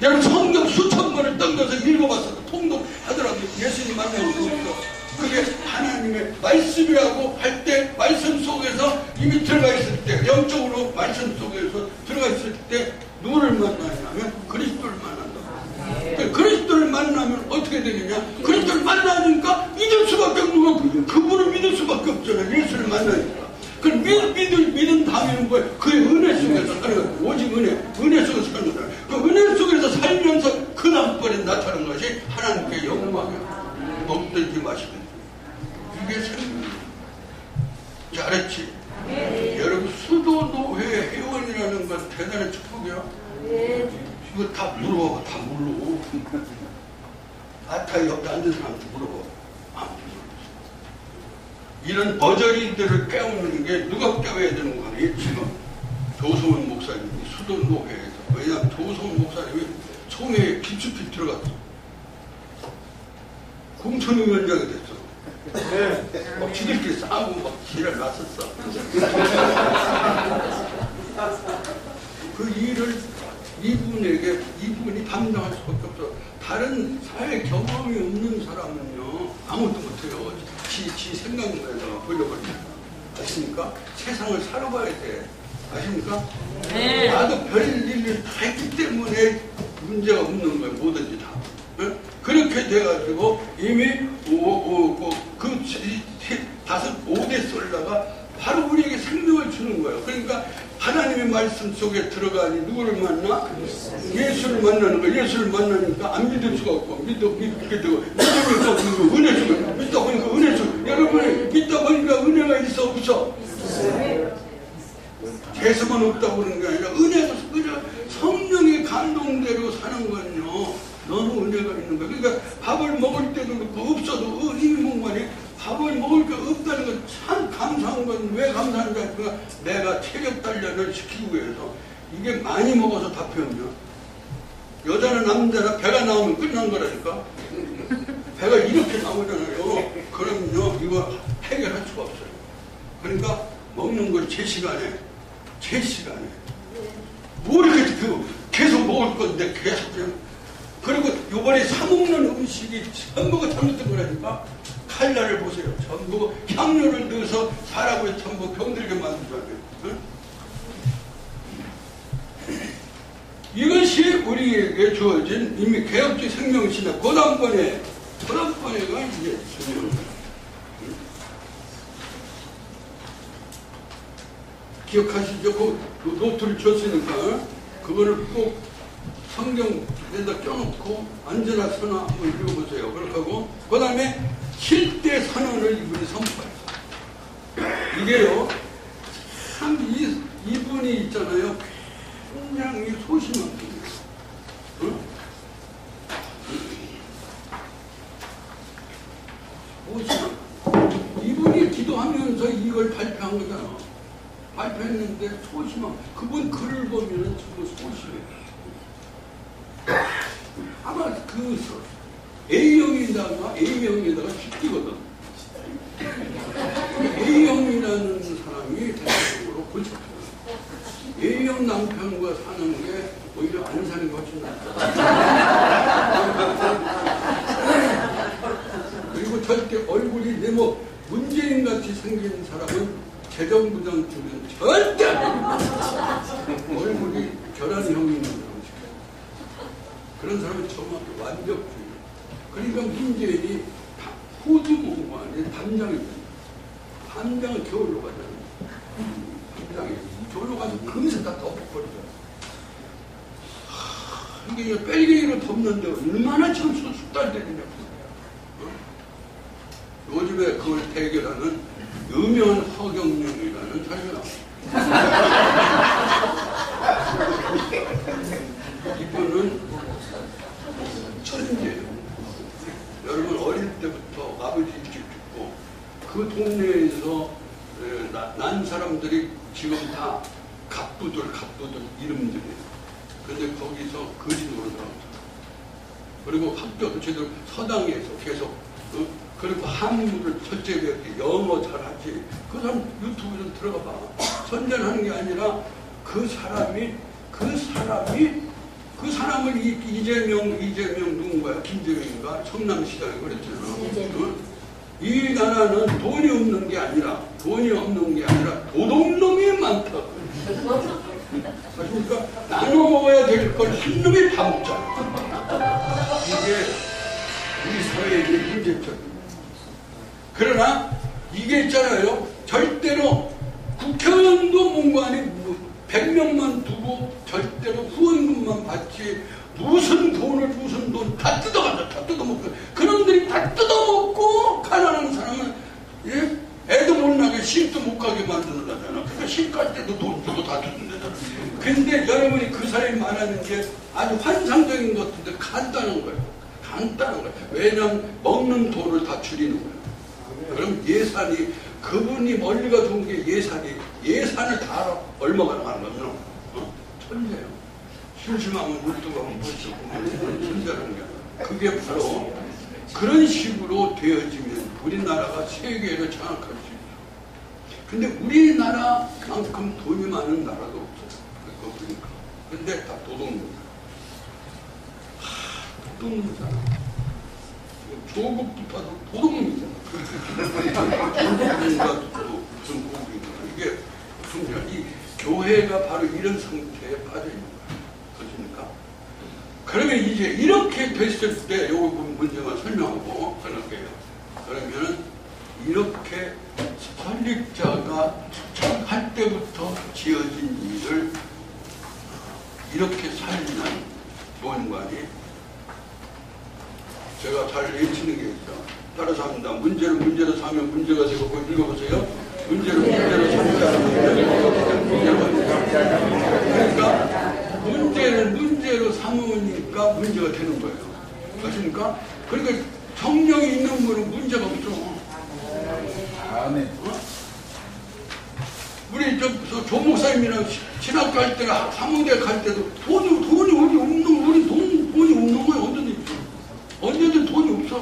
S1: 여러분 성경 수천 번을 던져서 읽어봤어도 통독하더라도 예수님 만나는 거 없어. 그게 하나님의 말씀이라고 할 때 말씀 속에서 이미 들어가 있을 때 영적으로 말씀 속에서 들어가 있을 때 누구를 만나냐면 그리스도를 만난다. 그리스도를 만나면 어떻게 되느냐? 그리스도를 만나니까 믿을 수밖에 없는 거. 그분을 믿을 수밖에 없잖아요. 예수를 만나니까. 그럼 믿은 다음에는 뭐예요? 그의 은혜 속에서 사는 거예요. 오직 은혜 속에서 사는 거예요. 그 은혜 속에서 살면서 그 다음번에 나타나는 것이 하나님께 영광이에요. 먹든지 마시든지. 이게 생명이에요. 잘했지? 네. 여러분 수도노회 회원이라는 건 대단한 축복이야. 네. 이거 다 물어봐. 다 물어. 아타 옆에 앉은 사람한테 물어봐. 아무도 모르겠어. 이런 버저리들을 깨우는 게 누가 깨워야 되는 거 아니에요? 지금 조성은 목사님이 수도노회에서. 왜냐하면 조성은 목사님이 총회에 깊숙이 들어갔어. 공천위원장이 됐어. 막 지들끼리 싸우고 막 지랄 났었어. 그 일을 이분이 담당할 수밖에 없어. 다른 사회 경험이 없는 사람은요 아무것도 못해요. 지 생각에다가 걸려버리니까. 아십니까? 세상을 살아봐야 돼. 아십니까? 네. 나도 별일을 다 했기 때문에 문제가 없는 거예요. 뭐든지 다. 네? 그렇게 돼가지고 이미 5대 솔라가 바로 우리에게 생명을 주는 거예요. 그러니까 하나님의 말씀 속에 들어가니 누구를 만나? 예수를 만나는 거예요. 예수를 만나니까 안 믿을 수가 없고 믿게 되고 믿으니까 은혜 속에 믿다 보니까 은혜 속에 여러분 믿다 보니까 은혜가 있어 없어? 재수만 없다고 그러는 게 아니라 은혜가 성령의 감동대로 사는 건요 너무 은혜가 있는 거예요. 그러니까 밥을 먹을 때도 그렇고 없어도 이목만이 밥을 먹을 게 없다는 건 참 감사한 건 왜 감사한지 알까? 내가 체력 단련을 시키기 위해서 이게 많이 먹어서 다 배웠냐? 여자나 남자나 배가 나오면 끝난 거라니까. 배가 이렇게 나오잖아요. 그럼요 이거 해결할 수가 없어요. 그러니까 먹는 건 제 시간에 뭐 이렇게 계속 먹을 건데 계속. 그리고 요번에 사먹는 음식이 전부가 잘못된 거라니까. 칼날을 보세요. 전부 향료를 넣어서 사람을 전부 병들게 만들잖아요. 응? 이것이 우리에게 주어진 이미 개혁주의 생명이시나 그 다음번에가 이제 중요합니다. 기억하시죠? 그 노트를 줬으니까 그거를 꼭 성경에다 껴놓고 앉으나 서나 한번 읽어보세요. 그렇게 하고 그 다음에 7대 선언을 이분이 선포했어요. 이게요 참 이분이 있잖아요 굉장히 소심한 분이에요. 응? 소심한 이분이 기도하면서 이걸 발표한 거잖아. 발표했는데 소심한 그분 글을 보면 전부 소심해요. 아마 A형에다가 쉽기거든. A형이라는 사람이 대체적으로 골쳤어요. A형 남편과 사는 게 오히려 안 사는 게 훨씬 낫다. 그리고 절대 얼굴이 내뭐 문재인 같이 생긴 사람은 재정부장 주면 절대 안 됩니다. 얼굴이 결혼형이 있는 사람. 그런 사람은 정확히 완벽주의. 그러니까 문재인이 호두문관의 담장입니다. 담장은 겨울로 가잖아요. 담장이 겨울로 가서 금세 다 덮어버리잖아요. 이게 빨갱이로 덮는데 얼마나 지금 숙달되느냐. 요즘에 그걸 대결하는 유명한 허경영이라는 사람이 나옵니다. 이분은 천재예요. 여러분 어릴 때부터 아버지 일찍 죽고 그 동네에서 난 사람들이 지금 다 갑부들 이름들이에요. 근데 거기서 거짓으로 들어갔어요. 그리고 학교도 제대로 서당에서 계속 그리고 한문을 첫째 배웠지, 영어 잘하지. 그 사람 유튜브 좀 들어가 봐. 선전하는 게 아니라 그 사람을 이재명 누군가요? 김재명인가? 성남시장에 그랬잖아. 이 나라는 돈이 없는 게 아니라 도둑놈이 많다. 그러니까 나눠 먹어야 될 걸 한 놈이 다 먹잖아. 이게 우리 사회의 문제점. 그러나 이게 있잖아요. 절대로 국회의원도 문관이 100명만 두고 절대로 후원금만 받지 무슨 돈 다 뜯어가죠. 다 뜯어먹고 그놈들이 다 뜯어먹고 가난한 사람은 애도 못 나게 쉼도 못 가게 만들어가잖아. 그러니까 쉼갈 때도 돈 주고 다 뜯는다잖아. 근데 여러분이 그 사람이 말하는 게 아주 환상적인 것인데 간단한 거예요. 왜냐하면 먹는 돈을 다 줄이는 거예요. 그럼 예산이 그분이 멀리 가서 온 게 예산을 다 알아. 얼마가 나가는 거면 천재예요. 심심하면 물뚝하면 물뚝 천재라는 게 그게 바로 그런 식으로 되어지면 우리나라가 세계를 장악할 수 있어요. 근데 우리나라만큼 돈이 많은 나라도 없어요. 그러니까. 근데 다 도둑놈이야. 도둑놈이잖아. 조국도 봐도 도둑놈이잖아. 이게 무슨 이 교회가 바로 이런 상태에 빠져 있는 거야. 그렇습니까? 그러면 이제 이렇게 됐을 때 요 문제만 설명하고 설명할게요. 그러면 이렇게 설립자가 할 때부터 지어진 일을 이렇게 살리는 교원관이 제가 잘 외치는 게 있죠. 따라서 합니다. 문제로 사면 문제가 되고 읽어보세요. 문제로 그러니까 문제로 삼으니까 문제가 되는 거예요. 아십니까? 그러니까 성령이 있는 분은 문제가 없어. 우리 조 목사님이랑 신학교 할 때나 사무대 갈 때도 돈이 어디 없는 우리 돈이 없는 거야. 언제든 돈이 없어.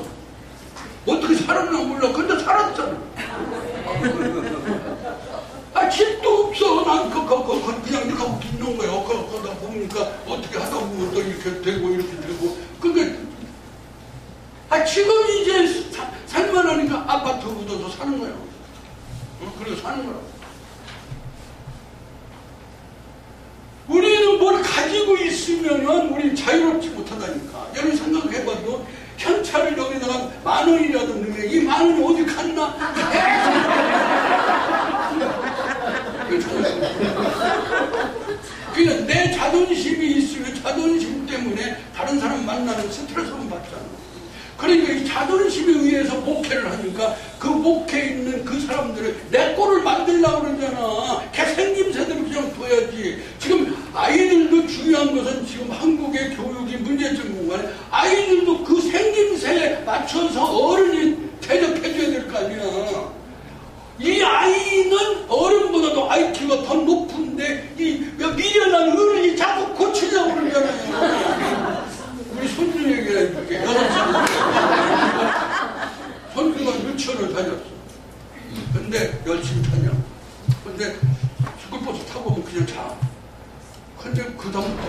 S1: 어떻게 살았나 몰라. 근데 살았잖아. 집도 없어. 난 그냥 이렇게 하고 있는 거야. 나 보니까 어떻게 하다 보면 또 이렇게 되고 그러니까 지금 이제 살만하니까 아파트 묻어서 사는 거야. 그래서 사는 거라고. 우리는 뭘 가지고 있으면은 우리는 자유롭지 못하다니까. 여러분 생각해봐도 현찰을 여기다가 10,000원이라도 넣으면 이 10,000원이 어디 갔나? 그냥 내 자존심이 있으면 자존심 때문에 다른 사람 만나는 스트레스만 받잖아. 그러니까 이 자존심에 의해서 목회를 하니까 그 목회에 있는 그 사람들을 내 꼴을 만들려고 그러잖아. 걔 생김새대로 그냥 둬야지. 지금 아이들도 중요한 것은 지금 한국의 교육이 문제점인 거야. 아이들도 그 생김새에 맞춰서 어른이 대접해줘야 될 거 아니야. 이 아이는 어른보다도 IQ가 더 높은데 이 미련한 어른이 자꾸 고치려고 그러잖아요. 우리 손주 얘기해줄게. 6살 손주가 유치원을 다녔어. 근데 열심히 다녀. 근데 스쿨버스 타고 오면 그냥 자. 근데 그 다음부터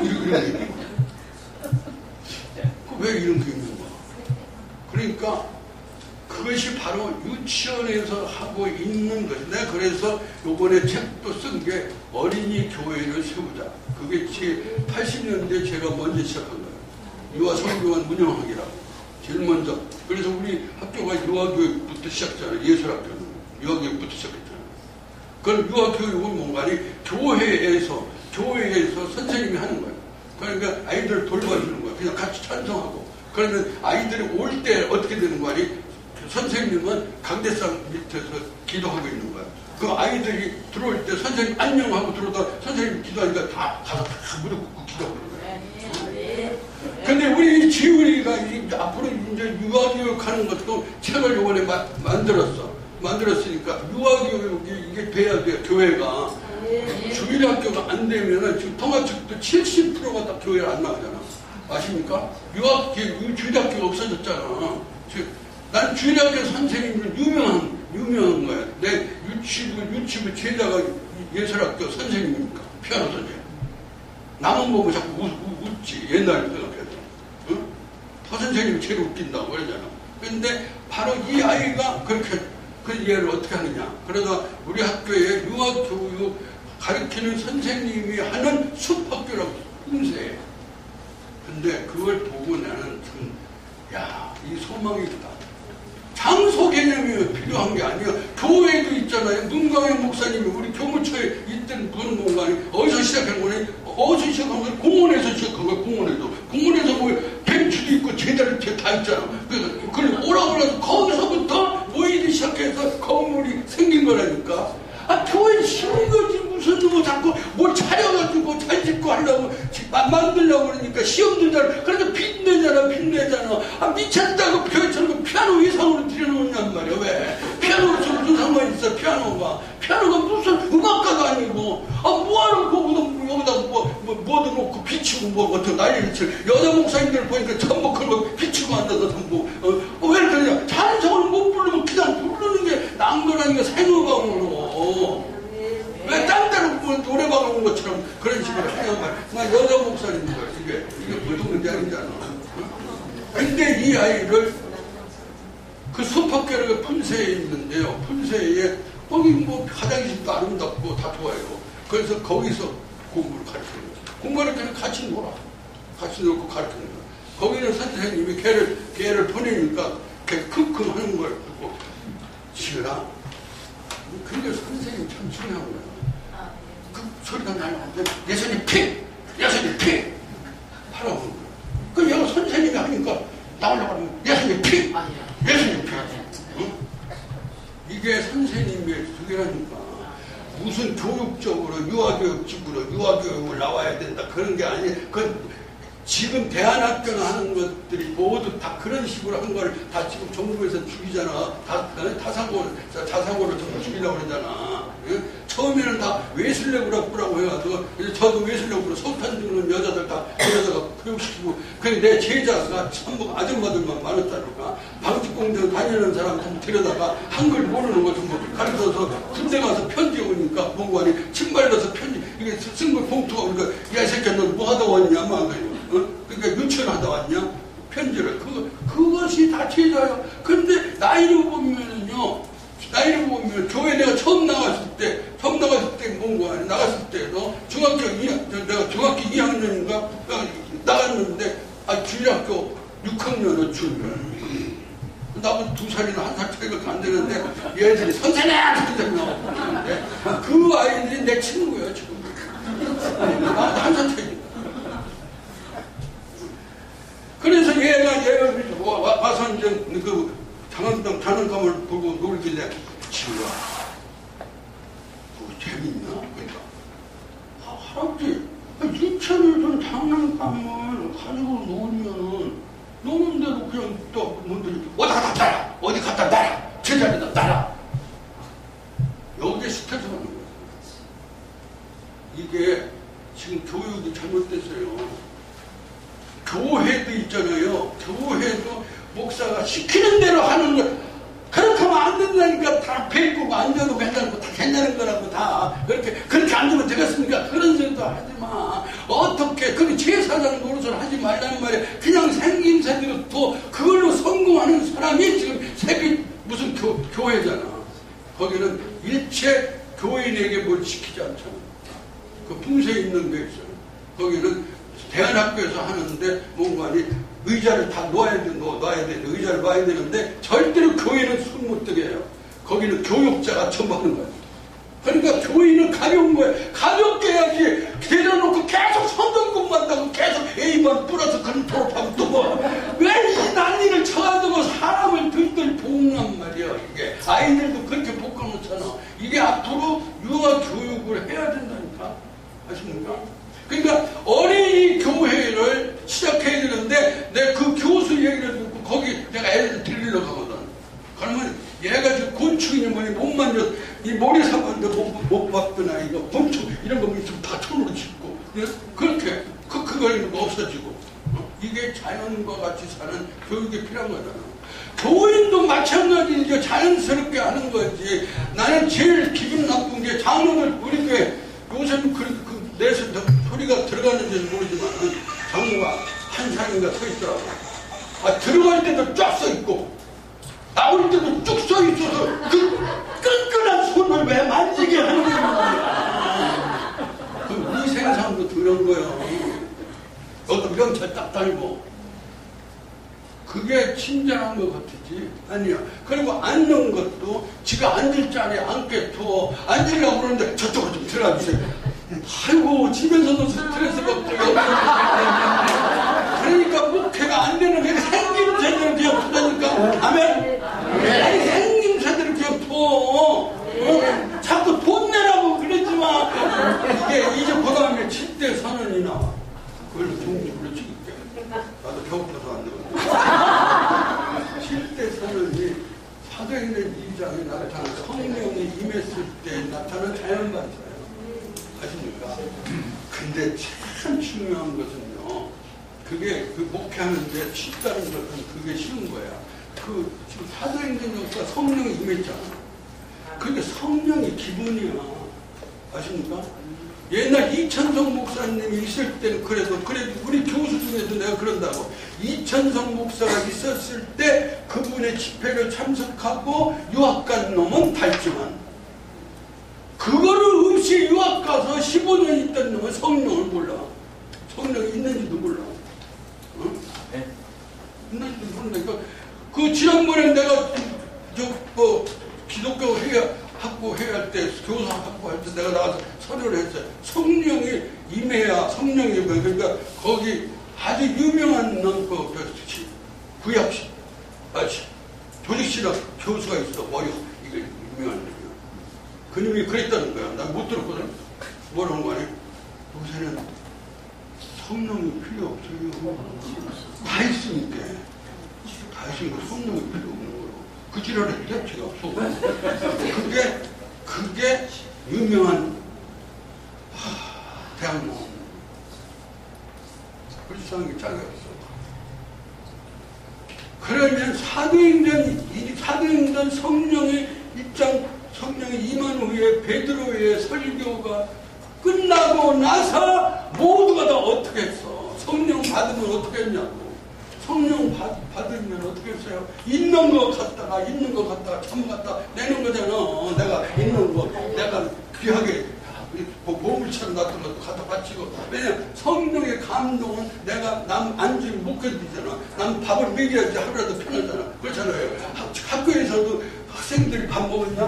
S1: 이렇게 왜 이런 게 있는 거야? 그러니까 그 그것이 바로 유치원에서 하고 있는 것인데, 그래서 요번에 책도 쓴 게 어린이 교회를 세우자. 그게 80년대 제가 먼저 시작한 거예요. 유아 성교원 운영하기라고. 제일 먼저. 그래서 우리 학교가 유아교육부터 시작했잖아요. 예술학교는. 유아교육부터 시작했잖아요. 그럼 유아교육은 뭔가니 교회에서 선생님이 하는 거예요. 그러니까 아이들을 돌봐주는 거예요. 그냥 같이 찬송하고. 그러면 아이들이 올 때 어떻게 되는 거니? 선생님은 강대상 밑에서 기도하고 있는 거예요. 그 아이들이 들어올 때 선생님 안녕하고 들어오다 선생님 기도하니까 다 가서 다 무릎 꿇고 기도하는 거예요. 근데 우리 지훈이가 앞으로 이제 유아교육하는 것도 책을 요번에 만들었으니까 유아교육이 이게 돼야 돼요. 교회가. 주일학교가 안 되면은 지금 통합측도 70%가 다 교회를 안 나가잖아. 아십니까? 주일학교가 없어졌잖아. 난 주일학교 선생님은 유명한 거야. 내 유치부 제자가 예술학교 선생님이니까. 피아노 선생님. 나만 보고 자꾸 웃지. 옛날 생각해서. 응? 터 선생님이 제일 웃긴다고 그러잖아. 근데 바로 이 아이가 그렇게 그 이해를 어떻게 하느냐. 그러다 우리 학교에 유아교육 가르치는 선생님이 하는 숲학교라고 품새해. 근데 그걸 보고 나는 이 소망이 있다. 장소 개념이 필요한 게 아니야. 교회도 있잖아요. 문광현 목사님이 우리 교무처에 있던 분 공간이 어디서 시작한 거니? 어디서 시작한 거니? 공원에서 시작한 거야. 공원에서 뭐 벤치도 있고 제자리 다 있잖아. 그래 오라고 해서 거기서부터 모이기 시작해서 건물이 생긴 거라니까. 교회 심은 거지 무슨 뭐 자꾸 뭘 차려가지고 잘 짓고 하려고 만들려고 그러니까 시험도 잘 그래도 빚내잖아. 미쳤다고 교회처럼 피아노 이상으로 들여놓느냔 말이야. 왜? 피아노로 무슨 상관이 있어. 피아노가 무슨 음악가도 아니고 뭐하러 여기다 뭐도 놓고 비치고 뭐 어떻게 난리를 쳐. 여자 목사님들 보니까 전부 그런 비치고 앉아서 전부 왜 그러냐. 찬송을 못 부르면 그냥 부르는 게 나은 거라니까. 생업방으로 왜 딴 데로 노래방 온 것처럼 그런 식으로 하냐 말이야. 나 여자 목사님들 이게 보통 문제 아니잖아. 근데 이 아이를 그 숲학교를 품새에 있는데요. 품새에 거기 뭐 화장실도 아름답고 다 좋아요. 그래서 거기서 공부를 가르치는 거예요. 공부를 그냥 같이 놀고 가르치는 거예요. 거기는 선생님이 걔를 보내니까 걔 킁킁 하는 걸 보고 지으라. 그게 선생님 참 중요한 거예요. 그 소리가 나는데 예수님 피! 하라고 하는 거예요. 그 얘가 선생님이 하니까 나오려고 하면 예수님 피! 응? 이게 선생님의 그게라니까. 무슨 교육적으로 유아교육직으로 유아교육을 나와야 된다 그런 게 아니에요. 지금 대안학교나 하는 것들이 모두 다 그런 식으로 한 걸 다 지금 정부에서 죽이잖아. 자사고를 전부 죽이려고 그러잖아. 예? 처음에는 다 웨슬레브라고 해가지고, 저도 웨슬레브로 석탄 주는 여자들 다 데려다가 교육시키고, 그래 내 제자가 전부 아줌마들만 많았다니까. 방직공장 다니는 사람 전부 데려다가 한글 모르는 거 전부 가르쳐서 군대 가서 편지 오니까 본관이 침 발라서 편지, 이게 쓴 걸 봉투가 오니까, 야, 이 새끼야, 너 뭐 하다 왔냐? 막 그러니까 유치원 하다 왔냐? 편지를. 그것이 다 제자예요. 근데 나이를 보면 교회 내가 처음 나갔을 때 뭔가 나갔을 때도 내가 중학교 2학년인가 나갔는데 주일학교 6학년은 주일을. 나보다 2살이나 1살 차이가 안 되는데 얘들이 선생님 나오는데 그 아이들이 내 친구예요 지금. 나보다 1살 차이니까. 그래서 얘가 와서 이제 그 장난감을 보고 놀길래 친구야, 그거 재밌나? 그러니까 할아버지 유치원에 좀 장난감을 가지고 노는데도 그냥 또 뭔들이 어디 갖다 놔라 제자리에다 놔라. 여기에 스트레스 받는 거야. 이게 지금 교육이 잘못됐어요. 교회도 있잖아요. 교회도 목사가 시키는 대로 하는 거. 그렇게 하면 안 된다니까. 다 뱉고 앉아도 괜찮고 다 괜찮은 거라고 다. 그렇게 앉으면 되겠습니까? 그런 소리도 하지 마. 어떻게, 제사장 노릇을 하지 말라는 말이야. 그냥 생김새대로 또 그걸로 성공하는 사람이 지금 거기는 일체 교인에게 뭘 시키지 않잖아. 그 풍세 있는 게 있어요. 거기는 대안학교에서 하는데 뭔가니 의자를 다 놔야 돼. 의자를 놔야 되는데 절대로 교인은 손 못 뜨게 해요. 거기는 교육자가 전부 하는 거예요. 그러니까 교인은 가벼운 거예요. 가볍게 해야지. 데려놓고 계속 성경공부만 한다고 계속 A반 뿌려서 그런 졸업하면 또 뭐. 왜 이 난리를 쳐가지고 사람을 들들 볶란 말이야. 이게 아이들도 그렇게 볶아놓잖아. 이게 앞으로 유아 교육을 해야 된다니까. 아십니까? 그러니까 어린이 교회를 시작해야 되는데 내 그 교수 얘기를 듣고 거기 내가 애들 들리러 가거든. 그러면 얘가 지금 곤충이니 뭐니 못 만져 이 모래 사봤는데 못 봤던 아이가 곤충 이런 거 있으면 다 손으로 짚고 그렇게 그걸 없어지고 이게 자연과 같이 사는 교육이 필요한 거잖아. 교인도 마찬가지죠. 자연스럽게 하는 거지. 나는 제일 기분 나쁜 게 장로들 우리 교회 요새는 내서 소리가 들어가는지는 모르지만 장로가 한 사람인가 서 있더라고. 들어갈 때도 쫙 서 있고 나올 때도 쭉 서 있어서 그 끈끈한 손을 왜 만지게 하는 거야. 그럼 이 생산도 그런 거예요. 어떤 명찰 딱 달고 그게 친절한 것 같지? 아니야. 그리고 앉는 것도 지가 앉을 자리에 앉게 둬. 앉으려고 그러는데 저쪽으로 좀 들어가주세요. 아이고 집에서도 스트레스가 없어요. 그러니까 목회가 안 되는 게 생김새대로 그냥 푸다니까. 아멘? 아니 생김새대로 그냥 둬. 자꾸 돈 내라고 그러지 마. 이게 이제 고등학교 7대 선언이 나와. 그걸로 종주를 찍을게. 나도 배고파서 안 되거든. 7대 선언이 사도행전 2장에 나타난 성령이 임했을 때 나타난 자연반사예요. 아십니까? 근데 참 중요한 것은요, 그게 그 목회하는데 쉽다는 것은 그게 쉬운 거야. 지금 사도행전 역사 성령이 임했잖아. 그게 성령이 기본이야. 아십니까? 옛날 이천성 목사님이 있을 때는 그래도 우리 교수 중에도 내가 그런다고. 이천성 목사가 있었을 때 그분의 집회를 참석하고 유학 간 놈은 달지만 그거를 없이 유학 가서 15년 있던 놈은 성령을 몰라. 성령이 있는지도 몰라. 어? 네? 있는지도 모르니까 그 지난번에 내가 기독교 학부 회의할 때 교사 학부 할 때 내가 나가서 서류를 했어요. 성령이 임해야 성령이 그러니까 거기 아주 유명한 구약 조직실학 교수가 있어. 이게 유명한 놈이야. 그놈이 그랬다는 거야. 난 못 들었거든. 뭐라는 거니? 요새는 성령이 필요 없어요. 다 있으니까 성령이 필요 없는 거로. 그 지랄을 대체가 없어. 그게 유명한 대학로. 불쌍하게 잘렸어. 그러면 사도행전 성령의 입장, 성령이 임한 후에 베드로의 설교가 끝나고 나서 모두가 다 어떻게 했어? 성령 받으면 어떻게 했냐고. 성령 받으면 어떻게 했어요? 있는 거 갖다가 참 갖다 내는 거잖아. 내가 있는 거 내가 귀하게 보물처럼 놨던 것도 갖다 바치고. 왜냐면 성령의 감동은 내가 남 안주를 못 견디잖아. 남 밥을 먹여야지 하루라도 편하잖아. 그렇잖아요. 학교에서도 학생들이 밥 먹었냐?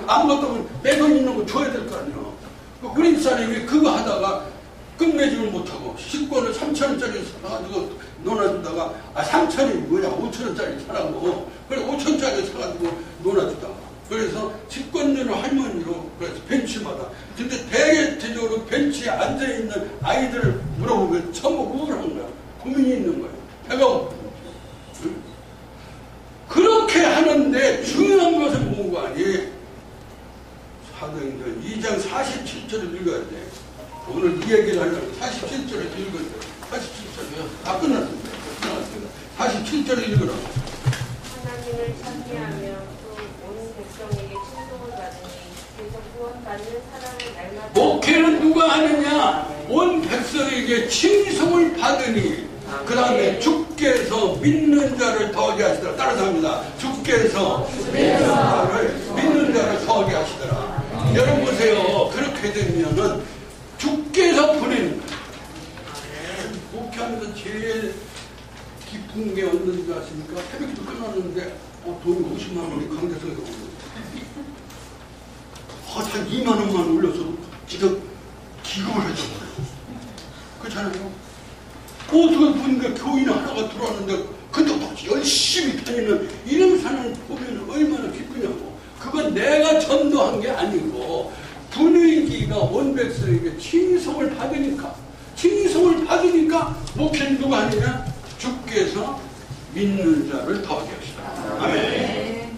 S1: 아무것도 없으면 매번 있는 거 줘야 될 거 아니야. 우리 사람이 그거 하다가 끝내지를 못하고 식권을 3,000원짜리 사가지고 놀아주다가 3,000원이 뭐냐 5,000원짜리 사라고. 그래 5,000원짜리 사가지고 놀아주다가 그래서 집권료는 할머니로 그래서 벤치마다. 근데 대개적으로 벤치에 앉아있는 아이들을 물어보면 전부 우울한 거야. 고민이 있는 거야. 배가 고픈 거야. 응? 그렇게 하는데 중요한 것은 뭔가 아니? 사도행전 2장 47절을 읽어야 돼. 오늘 이 얘기를 하려고 47절을 읽어야 돼. 47절이요. 다 끝났습니다. 47절을 읽으라.
S4: 하나님을 찬미하며 또 온 백성에게 충성을 받으니 계속 구원받는 사랑을 날마다.
S1: 목회는 누가 하느냐? 온 백성에게 칭송을 받으니 그 다음에 주께서 믿는 자를 더하게 하시더라. 따라서 합니다. 주께서 믿는 자를 더하게 하시더라. 여러분 보세요. 그렇게 되면은 주께서 보내는 거예요. 목회하면서 제일 기쁜 게 없는 줄 아십니까? 새벽기도 끝났는데 돈이 50만 원이 강대성에서 오는 한 2만 원만 올려서 지금 기금을 해줬어요. 그렇잖아요. 어떻게 보니까 교인 하나가 들어왔는데 그때부터 열심히 다니는 이런 사람 보면 얼마나 기쁘냐고. 그건 내가 전도한 게 아니고 분위기가 원백성에게 칭송을 받으니까 목회는 누가 하느냐? 주께서 믿는 자를 더하게 하시라. 아멘.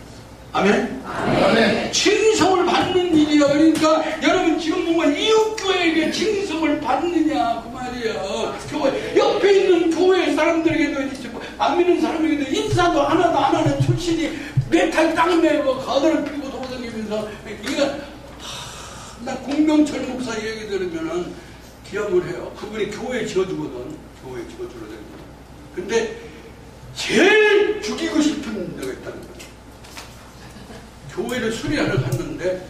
S1: 아멘. 아멘. 칭송을 받는 일이야. 그러니까 여러분 지금 보면 이웃교회에게 칭송을 받느냐 그 말이에요. 교회 옆에 있는 교회 사람들에게도 안 믿는 사람에게도 인사도 하나도 안 하는 출신이 메탈 땅 내고 가드를 피고 돌아다니면서 이거 나 공병철 목사 얘기 들으면은 기억을 해요. 그분이 교회 지어주거든. 교회 지어주러 다니고. 근데 제일 죽이고 싶은 데가 있다는 거예요. 교회를 수리하러 갔는데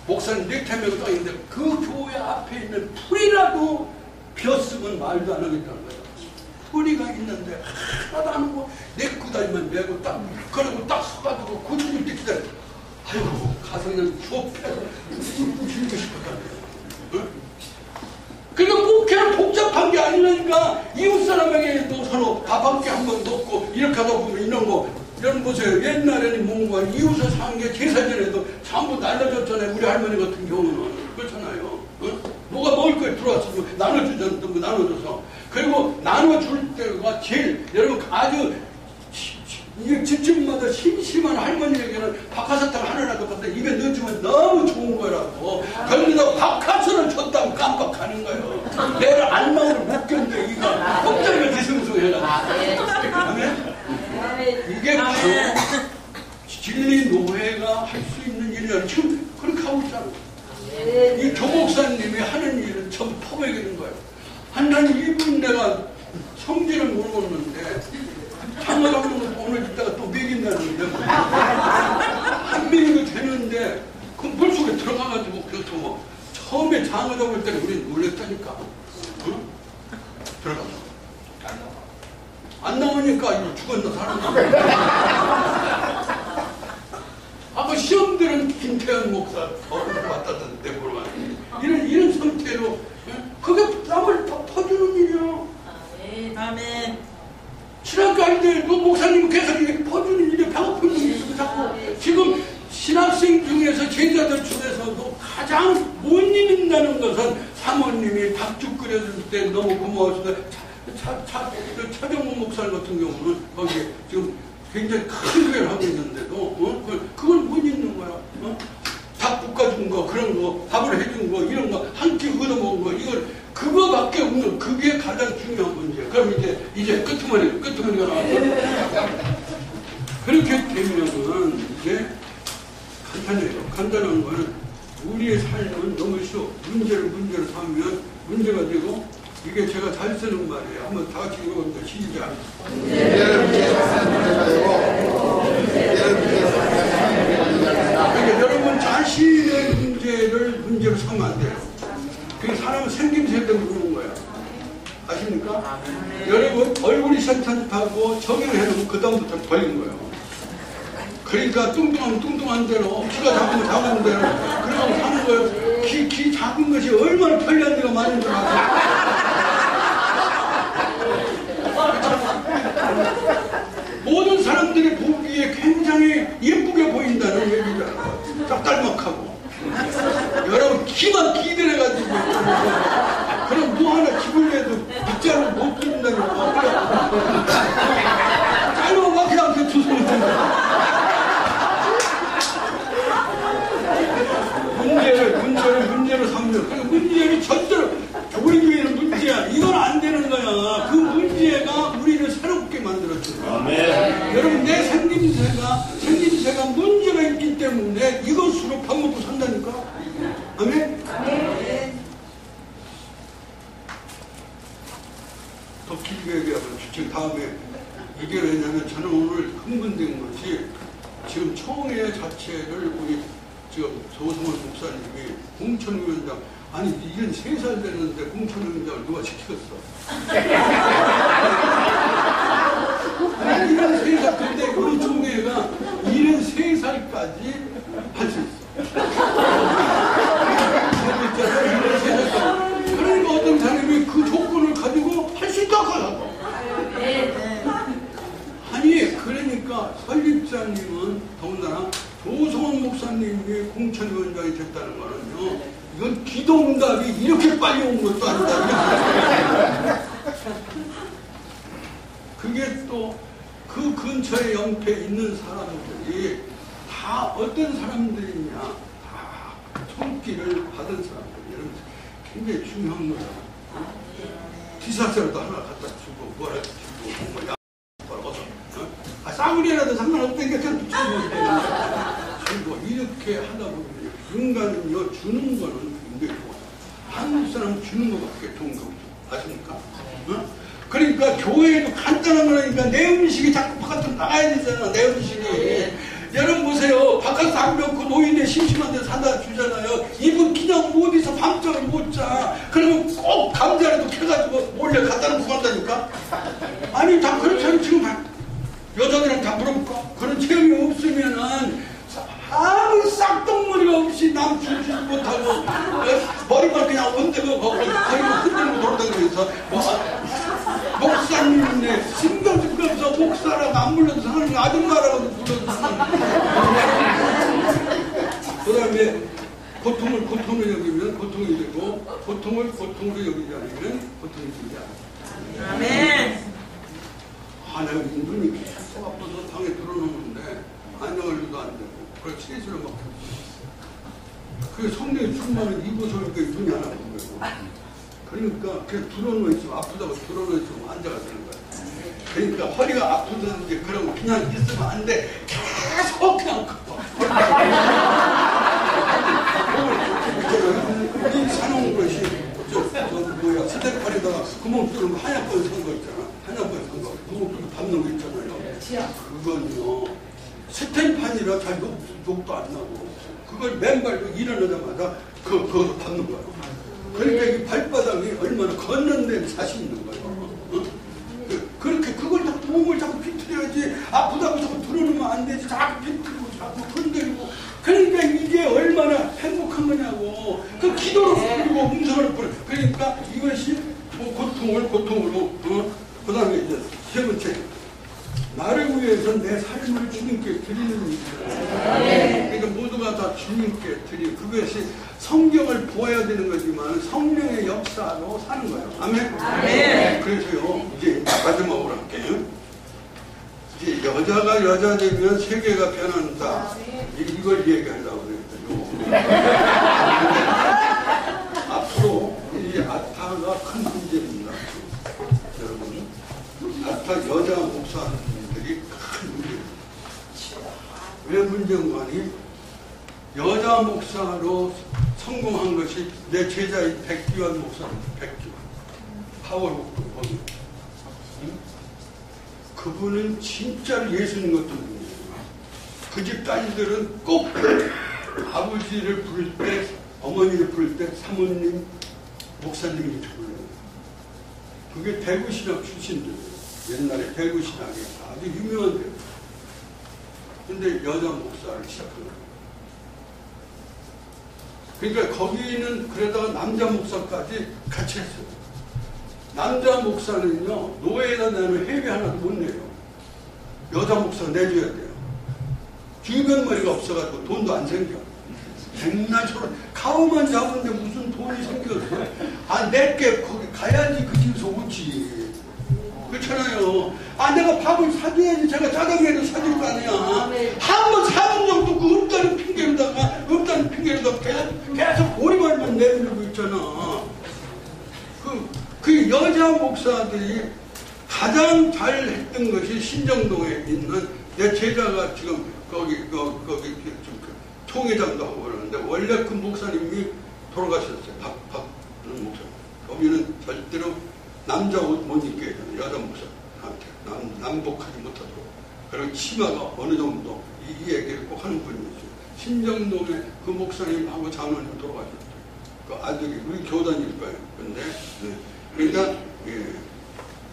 S1: 목사님 4명이 딱 있는데 그 교회 앞에 있는 풀이라도 비었으면 말도 안 하겠다는 거예요. 풀이가 있는데 하나도 안 하고 넥구다리만 메고 딱 그러고 딱 서가지고 고집을 때 기다려. 아이고 가서 그냥 수업해서 죽이고 싶었다는 거예요. 응? 그러니까 목회는 복잡한 게 아니라니까. 이웃 사람에게도 서로 밥 한 끼 한 번 먹고 이렇게 하다 보면 이런 거 여러분 보세요. 옛날에는 뭔가 이웃을 사는 게 제사전에도 전부 날려줬잖아요. 우리 할머니 같은 경우는 그렇잖아요. 어? 뭐가 먹을 거에 들어왔으면 나눠주잖아요. 뭐 나눠줘서. 그리고 나눠줄 때가 제일 여러분 아주 이게 집집마다 심심한 할머니에게는 박하사탕 하나라도 갖다 입에 넣어주면 너무 좋은 거라고. 그런데도 박하사를 줬다고 깜빡하는 거예요. 내가 안 나오면 못 견뎌. 이거 걱정이 뒤숭숭해가지고. 아멘? 이게 바로 진리 노회가 할 수 있는 일이야. 지금 그렇게 하고 있잖아요. 이 교목사님이 하는 일은 전부 퍼먹이는 거예요. 하나님 이분 내가 성질을 모르겠는데 장을 하면 오늘 이따가 또 먹인다는데 한 먹이도 되는데 그 물속에 들어가가지고 그래서 뭐 처음에 장을 잡을 때는 우리 놀랬다니까. 응? 들어가서 안 나오니까 이거 죽었나 살았나. 아까 시험들은 김태현 목사 왔다던데 보러 이런 상태로 그게 땀을 퍼주는 일이야.
S3: 아멘.
S1: 신학교 할 때 그 목사님 계속 이렇게 퍼주는 일이 배고픈 일이 있으면 자꾸 지금 신학생 중에서 제자들 중에서도 가장 못 잊는다는 것은 사모님이 밥죽 끓여줄 때 너무 고마워서 차정문 목사 같은 경우는 거기에 지금 굉장히 큰 교회를 하고 있는데도 그걸 못 잊는 거야. 밥 볶아준 거 그런 거 밥을 해준 거 이런 거 한 끼 얻어먹은 거 이걸 그거밖에 없는 그게 가장 중요한 문제야. 그럼 이제 끄트머리가 나와서 그렇게 되면은 이제 간단해요. 간단한 거는 우리의 삶은 너무 쉬워. 문제를 삼으면 문제가 되고 이게 제가 잘 쓰는 말이에요. 한번 다 같이 읽어봅니다. 시작. 그러니까 여러분 자신의 문제로 삼으면 안 돼요. 그 사람은 생김새 때문에 그러는 거야. 아십니까? 여러분 얼굴이 sensitive 적용해놓으면 그 다음부터 걸린 거예요. 그러니까 뚱뚱한 대로 키가 작은 대로 그러고 사는 거예요. 키 작은 것이 얼마나 편리한 데가 많은 줄 알아요. 모든 사람들이 보기에 굉장히 예쁘게 보인다는 얘기잖아요. 짝달막하고 여러분 키만 기대해가지고 그럼 뭐 하나 집을 내도 빗자루 못 끼는다니까. 짧아밖에 않게 주소는 문제로 삼는. 그 문제를 절대로 우리 교회는 문제야. 이건 안 되는 거야. 그 문제가 우리를 새롭게 만들었어요. 아멘. 여러분 내 생김새가 문제가 있기 때문에 이것으로 밥 먹고 산다니까. 아멘. 아멘. 더 길게 얘기하면 지금 다음에 이게 왜냐면 저는 오늘 흥분된 것이 지금 총회 자체를 우리 지금 조성원 목사님이 공천위원장 아니 73살 되는데 공천위원장을 누가 시켰어? 아니 73살 근데 우리 총회가 73살까지 할 수 있어. 그러니까 어떤 사람이 그 조건을 가지고 할 수 있다고 하고. 아니 그러니까 설립자님은 더군다나 조성원 목사님이 공천위원장이 됐다는 거는요, 이건 기도응답이 이렇게 빨리 온 것도 아니다. 그게 또 그 근처에 옆에 있는 사람들이 다 어떤 사람들이냐, 다 손길을 받은 사람들, 이런 굉장히 중요한 거야. 기사서라도 하나 갖다 주고 뭐라 주고 뭐 싸구려라도 상관없다니까 그냥 붙여놓고 이렇게 하다 보면 인간은요 주는 거는 굉장히 좋아요. 한국 사람 주는 것밖에 좋은 거 없죠. 아십니까? 어? 그러니까 교회도 간단한 거라니까 내 음식이 자꾸 바깥으로 나가야 되잖아. 내 음식이. 여러분 보세요. 바깥에서 안 먹고 노인네 심심한데 사다 주잖아요. 이분 그냥 어디서 밤잠을 못 자. 그러면 꼭 감자라도 캐가지고 몰래 갖다 놓고 간다니까. 아니 다 그렇잖아요. 지금 여자들은 다 물어볼까? 그런 체험이 없으면은 아무 싹동머리가 없이 남 주지 못하고 머리만 그냥 흔들고 거리만 흔들고 돌아다니면서 목사님네 신경쓰고 없어. 목사라고 안 불러도 상관없는 아줌마라고 불러도 그 다음에 고통을 고통으로 여기면 고통이 되고 고통을 고통으로 여기지 않으면 고통이 되지 않아요.
S3: 아멘.
S1: 내가 눈이 계속 아파서 방에 들어놓는데 안녕하려도 안 되고 그걸 치료를 막 그 성령의 충만을 입어서 눈이 안 아픈 거예요. 그러니까 그냥 들어놓어 있으면 아프다고 들어놓어 있으면 앉아가 되는 거야. 그러니까 허리가 아프든지 그러면 그냥 있으면 안 돼. 계속 그냥 이 사놓은 것이 뭐야 스테판에다가 구멍 뚫으면 한약권 선거 있잖아. 한약권 선거 구멍 뚫고 밟는 거 있잖아요. 그건요 스테판이라 잘 욕도 안 나고 그걸 맨발로 일어나자마자 그거 밟는 거야. 그러니까 이 발바닥이 얼마나 걷는 데는 자신 있는 거예요. 어? 그렇게 그걸 자꾸 몸을 자꾸 비틀어야지. 아프다고 자꾸 들어놓으면 안 되지. 자꾸 비틀고 자꾸 흔들고. 그러니까 이게 얼마나 행복한 거냐고. 그 기도로 부르고 음성을 부르고. 그러니까 이것이 고통을 고통으로. 그 다음에 이제 세 번째. 나를 위해서 내 삶을 주님께 드리는 일이에요. 그러니까 모두가 다 주님께 드리는 그것이 성경을 보아야 되는 거지만 성령의 역사로 사는 거예요. 아멘? 아멘. 그래서요 이제 마지막으로 할게요. 이제 여자가 여자 되면 세계가 변한다. 이걸 얘기하려고 그랬어요. 앞으로 이 아타가 큰 문제입니다. 여러분 아타 여자 목사님들이 큰 문제입니다. 왜 문제인가 하니 여자 목사로 성공한 것이 내 제자인 백기환 목사님, 백기환 파워로크 거기. 그분은 진짜로 예수님 같은 분이에요. 그 집 딸들은 꼭 아버지를 부를 때, 어머니를 부를 때 사모님, 목사님이 불러요. 그게 대구신학 출신들이에요. 옛날에 대구신학이 아주 유명한 데요. 근데 여자 목사를 시작한 거예요. 그러니까 거기는 그러다가 남자 목사까지 같이 했어요. 남자 목사는요, 노예에다 내는 회비 하나도 못 내요. 여자 목사 내줘야 돼요. 주변 머리가 없어가지고 돈도 안 생겨. 맨날 서로 가오만 잡은데 무슨 돈이 생겼어? 내게 거기 가야지 그 집에서 오지. 그렇잖아요. 내가 밥을 사줘야지. 제가 짜장면을 사줄 거 아니야. 한 번 사준 적도 그 없다는 핑계로다가 계속 오리발만 내밀고 있잖아. 그 여자 목사들이 가장 잘 했던 것이 신정동에 있는 내 제자가 지금 거기 총회장도 하고 그러는데 원래 그 목사님이 돌아가셨어요. 박는 목사님. 거기는 절대로 남자 옷 못 입게 해요. 여자 목사. 남한테 남복하지 못하도록. 그리고 치마가 어느 정도 이 얘기를 꼭 하는 분이죠. 신정동에 그 목사님하고 장로님 돌아가셨어요. 그 아들이 우리 교단일 거예요. 근데 그러니까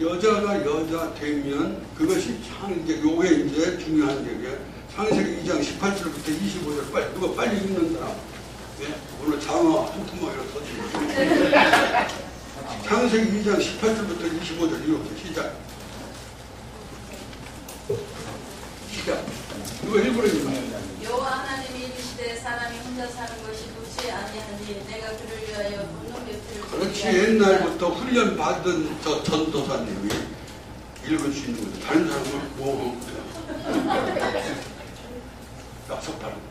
S1: 여자가 여자 되면 그것이 이제 요게 이제 중요한 얘기예요. 창세기 2장 18절부터 25절 빨리 누가 빨리 읽는 사람. 오늘 장어 한 토막이라 터지고. 창세기 2장 18절부터 25절 읽어보세요. 시작. 누가 읽으라니까.
S3: 여호와 하나님이 이르시되 사람이 혼자 사는 것이 좋지 아니하니 내가 그를 위하여 걷는 곁을
S1: 그렇지. 옛날부터 훈련 받은 저 전도사님이 읽을 수 있는 거죠. 다른 사람은 뭐 약속하는 거.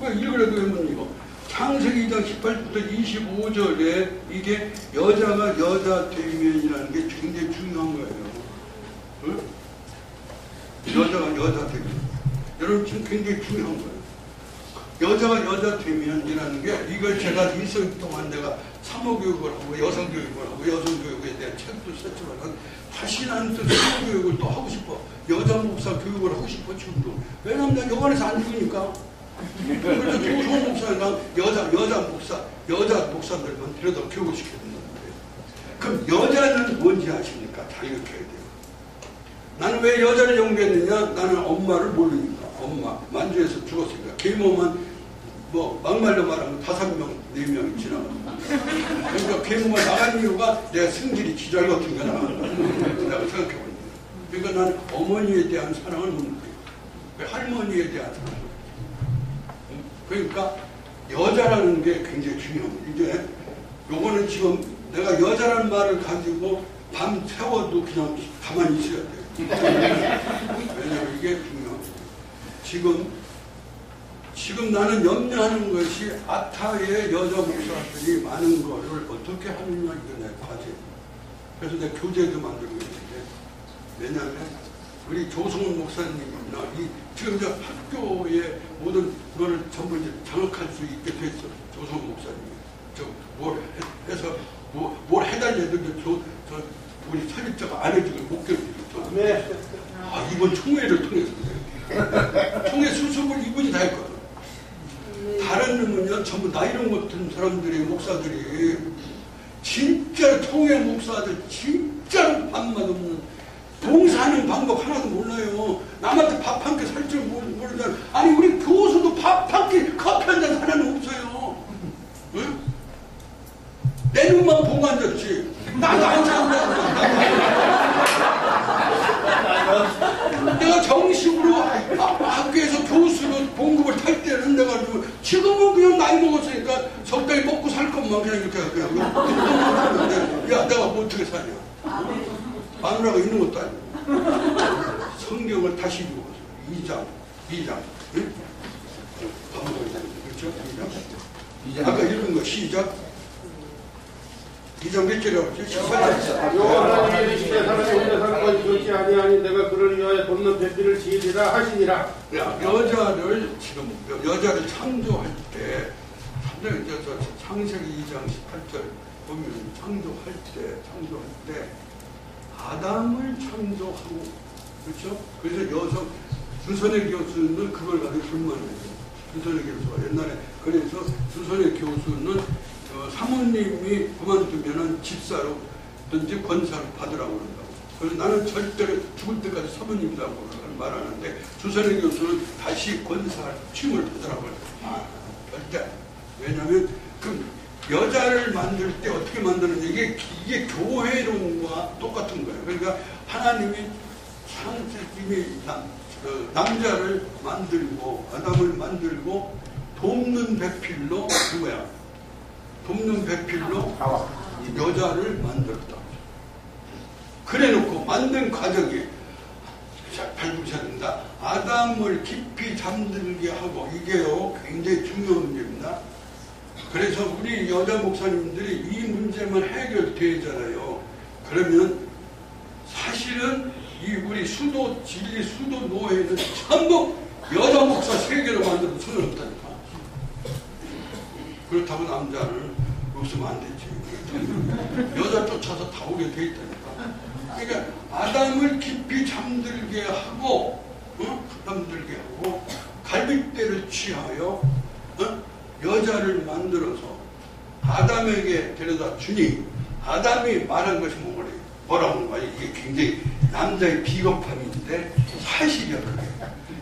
S1: 왜 읽으라도 왜 못 읽어? 창세기 2장 18부터 25절에 이게 여자가 여자 되면이라는 게 굉장히 중요한 거예요. 응? 여자가 여자 되면. 여러분 지금 굉장히 중요한 거예요. 여자가 여자 되면이라는 게 이걸 제가 일생 동안 내가 사모교육을 하고 여성교육을 하고 여성교육에 대한 책도 썼지만 다시 나는 또 사모교육을 또 하고 싶어. 여자 목사 교육을 하고 싶어 지금도. 왜냐면 나 여관에서 안 죽으니까. 그래서 조성 목사나 여자 목사들만 데려다 교육을 시켜야 된다는 거예요. 그럼 여자는 뭔지 아십니까? 잘 읽혀야 돼요. 나는 왜 여자를 연구했느냐? 나는 엄마를 모르니까. 엄마 만주에서 죽었으니까. 계모만 뭐 막말로 말하면 5명, 4명이 지나갔어. 그러니까 계모가 나간 이유가 내가 승질이 기절 같은 게 나간다. 내가 생각해보는 거예요. 그러니까 나는 어머니에 대한 사랑을 못 느껴요. 할머니에 대한 사랑을. 그러니까 여자라는 게 굉장히 중요합니다. 이제 요거는 지금 내가 여자라는 말을 가지고 밤 세워도 그냥 가만히 있어야 돼요. 왜냐하면 이게 중요합니다. 지금 나는 염려하는 것이 아타의 여자 목사들이 많은 거를 어떻게 하느냐 이게 내 과제. 그래서 내가 교재도 만들고 있는데 왜냐하면 우리 조성훈 목사님이나 지금 저 학교의 모든 거를 전부 이제 장악할 수 있게 됐어. 조성훈 목사님이. 뭘 해서 뭘 해달래도 우리 설립자가 안 해주고 못 견디겠죠.
S2: 네.
S1: 아, 이번 총회를 통해서 총회 수습을 이분이 다 했거든. 다른 놈은요 전부 나 이런 것 같은 사람들이 목사들이 진짜 총회 목사들 진짜로 밥맛 없는 봉사하는 방법 하나도 몰라요. 남한테 밥 한 끼 살 줄 모르잖아. 아니 우리 교수도 밥 한 끼 커피 한 잔 사는 없어요. 응? 내 눈만 보고 앉았지. 나도 안 산다. 내가 정식으로 학교에서 교수로 봉급을 탈 때는 내가 지금은 그냥 나이 먹었으니까 적당히 먹고 살 것만 그냥 이렇게 하는데 야 내가 뭐 어떻게 사냐. 마누라가 있는 것도 아니고 성경을 다시 읽어보세요. 2장 응? 그렇죠? 2장 아까 읽은 거 시작. 2장 몇 절이라고 했죠? 18절.
S2: 여호와 하나님이 이르시되 사람이 혼자 사는 것이 좋지 아니하니 내가 그를 위하여 돕는 배필을 지으리라 하시니라.
S1: 여자를 창조할 때 창세기 2장 18절 보면 창조할 때 아담을 창조하고 그렇죠? 그래서 주선의 교수는 그걸 가지고 불만해요. 주선의 교수가 옛날에 그래서 주선의 교수는 사모님이 그만두면은 집사로든지 권사를 받으라고 그런다고. 그래서 나는 절대로 죽을 때까지 사모님이라고 말하는데 주선의 교수는 다시 권사 취임을 받으라고 해요. 절대. 왜냐하면 그 여자를 만들 때 어떻게 만드는 이게 교회론과 똑같은 거예요. 그러니까 하나님이 남자를 만들고 아담을 만들고 돕는 배필로 누구야? 돕는 배필로 여자를 만들었다. 그래놓고 만든 과정이 잘 보셔야 된다. 아담을 깊이 잠들게 하고 이게요 굉장히 중요한 문제입니다. 그래서 우리 여자 목사님들이 이 문제만 해결되잖아요. 그러면 사실은 이 우리 진리 수도 노회는 전부 여자 목사 3개로 만들어도 소용없다니까. 그렇다고 남자를 없으면 안 되지. 여자 쫓아서 다 오게 돼 있다니까. 그러니까 아담을 깊이 잠들게 하고, 잠들게 하고, 갈빗대를 취하여, 여자를 만들어서 아담에게 데려다 주니, 아담이 말한 것이 뭐라고 하는 거야? 이게 굉장히 남자의 비겁함인데 사실이야.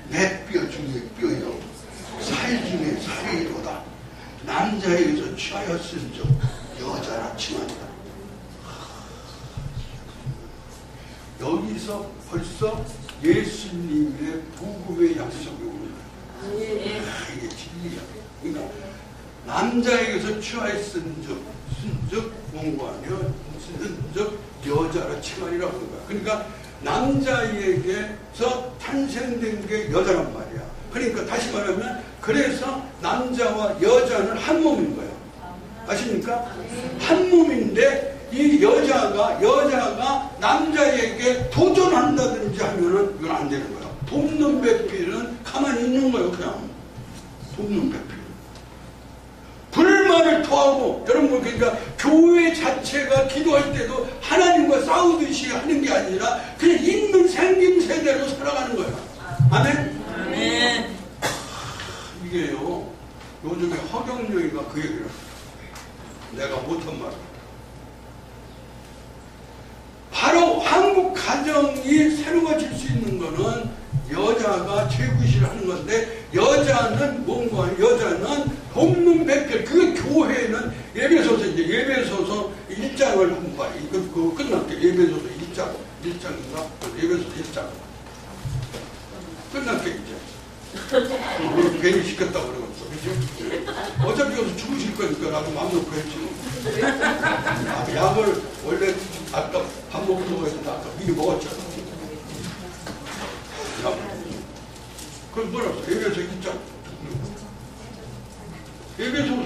S1: 내 뼈 중에 뼈요, 살 중에 살이로다. 남자에게서 취하였은즉 여자라 칭한다. 여기서 벌써 예수님의 복음의 약속이 오는 거야. 이게 진리야. 그러니까 남자에게서 취하였은즉 공부하며 즉 여자라 칭하리라고 하는 거야. 그러니까 남자에게서 탄생된 게 여자란 말이야. 그러니까 다시 말하면 그래서 남자와 여자는 한 몸인 거예요. 아십니까? 한 몸인데 이 여자가 남자에게 도전한다든지 하면은 이건 안 되는 거야. 돕는 배필은 가만히 있는 거예요. 그냥 돕는 배필. 불만을 토하고, 여러분, 그러니까 교회 자체가 기도할 때도 하나님과 싸우듯이 하는 게 아니라 그냥 있는 생김새대로 살아가는 거예요. 아멘?
S3: 아멘.
S1: 이게요, 요즘에 허경영이가 그 얘기를 해요. 내가 못한 말. 바로 한국 가정이 새로워질 수 있는 거는 여자가 최구실을 하는 건데, 여자는 뭔가, 여자는 돕는 배필. 그게 교회는 예배소서 1장을 한번 봐. 그거 끝날게. 예배소서 1장인가? 예배소서 1장. 끝날게, 이제. 괜히 시켰다고 그러겠어. 그지? 어차피 여기서 죽으실 거니까 나도 마음 놓고 했지. 약을 원래 아까 밥 먹으려고 했는데 아까 미리 먹었잖아. 그럼 뭐라고? 예배소서 1장. 예배소서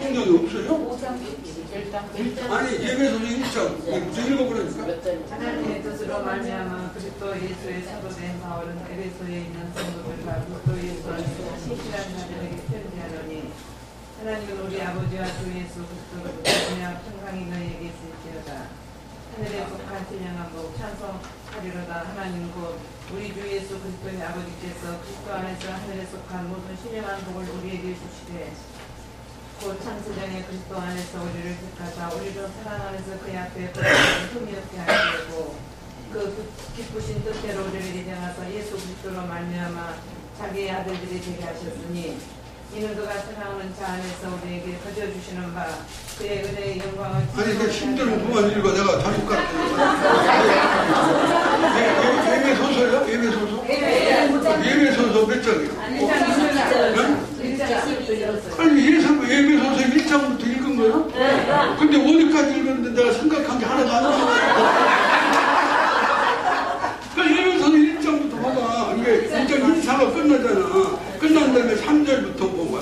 S1: 성경이 없어요? 아니 예배소서 1장 무슨 읽어보라니까?
S5: 하나님의 뜻으로 말미암아 그리스도 예수의 사도된 바울은 에베소에 있는 성도들과 그리스도 예수 안에서 신실한 자들에게 편지하노니, 하나님은 우리 아버지와 주 예수 그리스도를 그냥 평강이 너희에게 있을지어다. 하늘에 속한 신령한 복 찬송하리로다. 하나님 곧 우리 주 예수 그리스도의 아버지께서 그리스도 안에서 하늘에 속한 모든 신령한 복을 우리에게 주시되, 곧 창세전에 그리스도 안에서 우리를 택하사 우리를 사랑 안에서 그의 앞에 흠이 없게 하시고, 그 기쁘신 뜻대로 우리를 인정하사 예수 그리스도로 말미암아 자기의 아들들이 되게 하셨으니, 이는 그가 사랑하는 자 안에서 우리에게 거저주시는 바 그의 은혜의 영광을
S1: 아니 그 힘들면 그만 읽어. 내가 다룰 것 같아. 예배소서요? 예배소서 몇 장이요? 아니 예배소서 1장부터 읽은 거요? 네. 근데 어디까지 읽었는데 내가 생각한 게 하나도 안 나와. 그러니까 예배소서 1장부터 봐봐. 이게 1장 인사가 끝나잖아. 끝난 다음에 3절부터 보고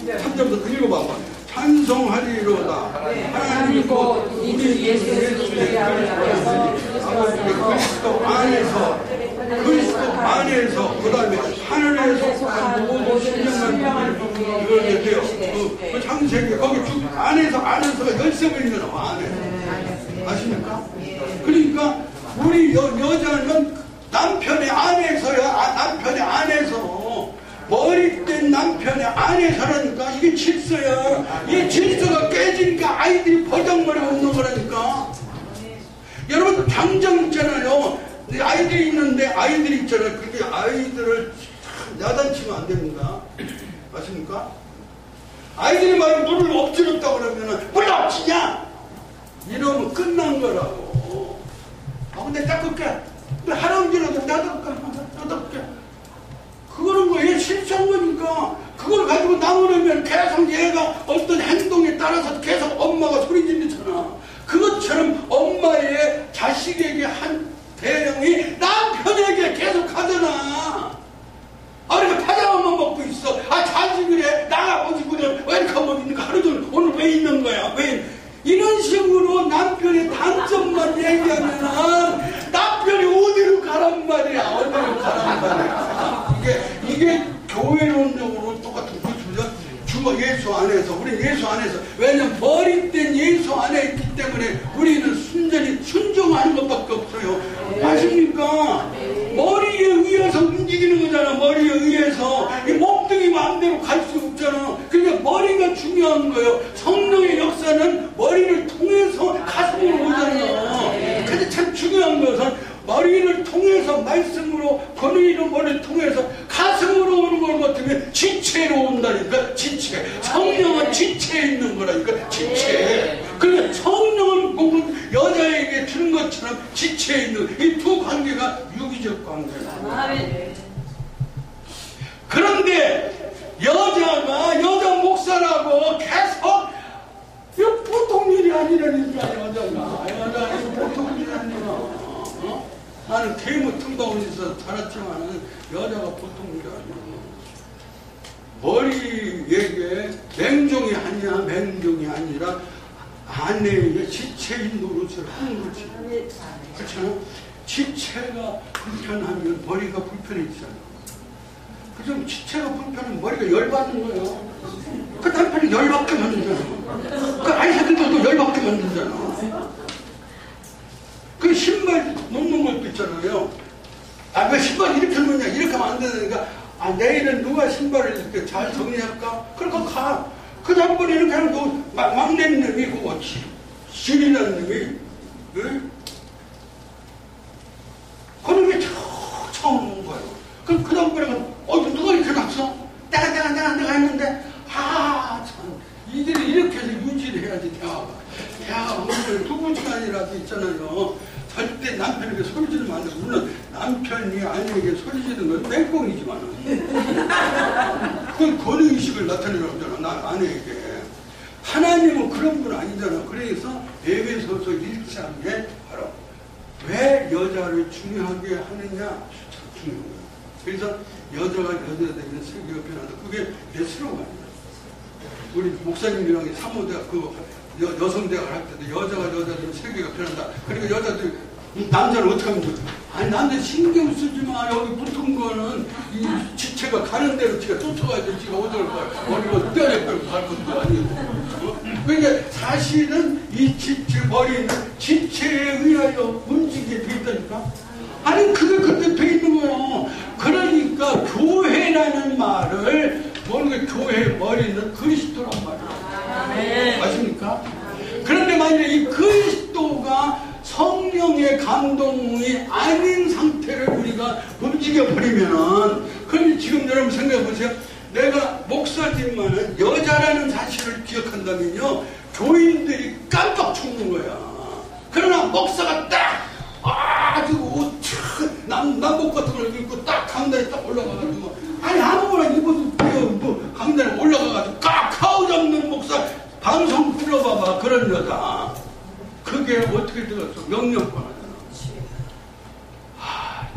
S1: 3절부터 읽어봐봐. 찬송하리로다. 하나님 곧 우리 예수의 그리스도 안에서 그 다음에 하늘에 속한 모든 신령한 분을 이거 그 창세기 거기 쭉 안에서가 13번이나 나와. 안에 아십니까? 그러니까 우리 여자는 남편의 안에서야. 남편의 안에서 머리된 남편의 안에서라니까. 이게 질서야. 이 질서가 깨지니까 아이들이 버장머리 없는 거라니까. 여러분 당장 있잖아요. 아이들이 있는데 아이들이 있잖아요. 근데 아이들을 야단치면 안 됩니다. 맞습니까? 아이들이 막 물을 엎질렀다 그러면은 물 엎치냐? 이러면 끝난 거라고. 근데 닦을게. 근데 할아버지라도 닦을게. 그거는 뭐 얘 실수한 거니까. 그걸 가지고 나무라면 계속 얘가 어떤 행동에 따라서 계속 엄마가 소리 지르잖아. 그것처럼 엄마의 자식에게 한 대령이 남편에게 계속 하잖아. 그러니까 파자마만 먹고 있어. 자식이 그래. 나가 어디 그냥 왜 이렇게 하고 있는가. 하루 종일 오늘 왜 있는 거야. 왜 이런 식으로 남편의 단점만 얘기하면은 남편이 어디로 가란 말이야. 어디로 가란 말이야. 이게 교회론적으로 똑같은 거죠. 주가 예수 안에서, 우리 예수 안에서. 왜냐면 머리된 예수 안에 있기 때문에 우리는 순전히 순종하는 것 거예요. 아십니까? 머리에 의해서 움직이는 거잖아. 머리에 의해서. 이 몸뚱이 마음대로 갈 수 없잖아. 그러니까 머리가 중요한 거예요. 성령의 역사는 머리를 통해서 가슴으로 오잖아. 근데 참 중요한 것은 머리를 통해서 말씀으로 권위로 머리를 통해서 가슴으로 오는 걸 같으면 지체로 온다니까. 지체. 성령은 지체에 있는 거라니까. 지체. 그래 성령은 복은 여자에게 주는 것처럼 지체에 있는 이 두 관계가 유기적 관계다. 그런데 여자 목사라고 계속 이거 보통 일이 아니라니까. 여자는 보통 일이 아니라. 나는 개무 틈바구니에서 자랐지만은 여자가 보통 일이 아니야. 머리에게 맹종이 아니야. 맹종이 아니라 아내에게 지체인 노릇을 하는 거지. 그렇잖아. 지체가 불편하면 머리가 불편해지잖아. 그럼 지체가 불편하면 머리가 열받는 거예요. 그 남편이 열받게 만들잖아. 그 아이새들도 열받게 만들잖아. 그 신발 놓는 것도 있잖아요. 아, 왜 신발 이렇게 놓냐? 이렇게 하면 안 되니까, 아, 내일은 누가 신발을 이렇게 잘 정리할까? 그러니까 가. 그 다음번에 이렇게 하면 또 막내 놈이 그거 신이라는 놈이, 응? 그런 게 처음 온 거예요. 그럼 그 다음번에 누가 이렇게 놨어? 내가 했는데, 아, 참. 이들이 이렇게 해서 유지를 해야지, 대화가 오늘 2시간이라도 있잖아요. 절대 남편에게 소리 지르면 안 돼. 물론 남편이 아내에게 소리 지르는 건 땡꽁이지만 그건 권위의식을 나타내려고 하잖아. 나 아내에게. 하나님은 그런 분 아니잖아. 그래서 에베소서 1장에 바로 왜 여자를 중요하게 하느냐 중요한 거예요. 그래서 여자가 여자되면 세계가 변한다. 그게 예수로가 아니야. 우리 목사님이랑 사모대학 여성대학을 할 때도 여자가 여자되면 세계가 변한다. 그러니까 여자들 남자는 어떻게 하면 좋지? 아니 남자 신경 쓰지 마. 여기 붙은 거는 이 지체가 가는 대로 지가 쫓아가야지. 지가 어디를 가. 머리가 떼어내고 갈 것도 아니고. 그러니까 사실은 이 지체 머리는 지체에 의하여 움직이게 돼 있다니까. 아니 그게 그렇게 돼 있는 거야. 그러니까 교회라는 말을 모르게 교회 머리는 그리스도란 말이야. 아십니까? 그런데 만약에 이 그리스도가 성령의 감동이 아닌 상태를 우리가 움직여버리면은, 그럼 지금 여러분 생각해 보세요. 내가 목사지만은 여자라는 사실을 기억한다면요, 교인들이 깜빡 죽는 거야. 그러나 목사가 딱 아주 남복 같은 걸 입고 딱 강단에 딱 올라가가지고, 아니 아무거나 입어도 강단에 올라가가지고 꽉 카우 잡는 목사 방송 들어봐봐. 그런 여자 그게 어떻게 되었어? 명령권 하잖아.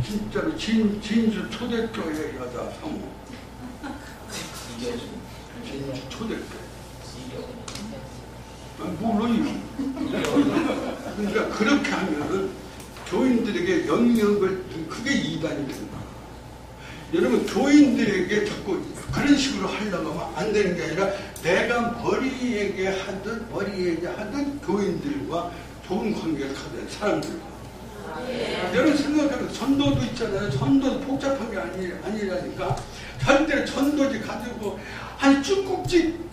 S1: 진짜로 진주 초대교회 여자 사모. 진주 초대교회. 몰라요. 그러니까 그렇게 하면은 교인들에게 영역을, 그게 이단이 되는 거야. 여러분, 교인들에게 자꾸 그런 식으로 하려고 하면 안 되는 게 아니라, 내가 머리에게 하든 교인들과 좋은 관계를 가진 사람들과. 여러분 생각해보면 전도도 있잖아요. 전도도 복잡한 게 아니라니까. 절대로 전도지 가지고 한 쭈꾹지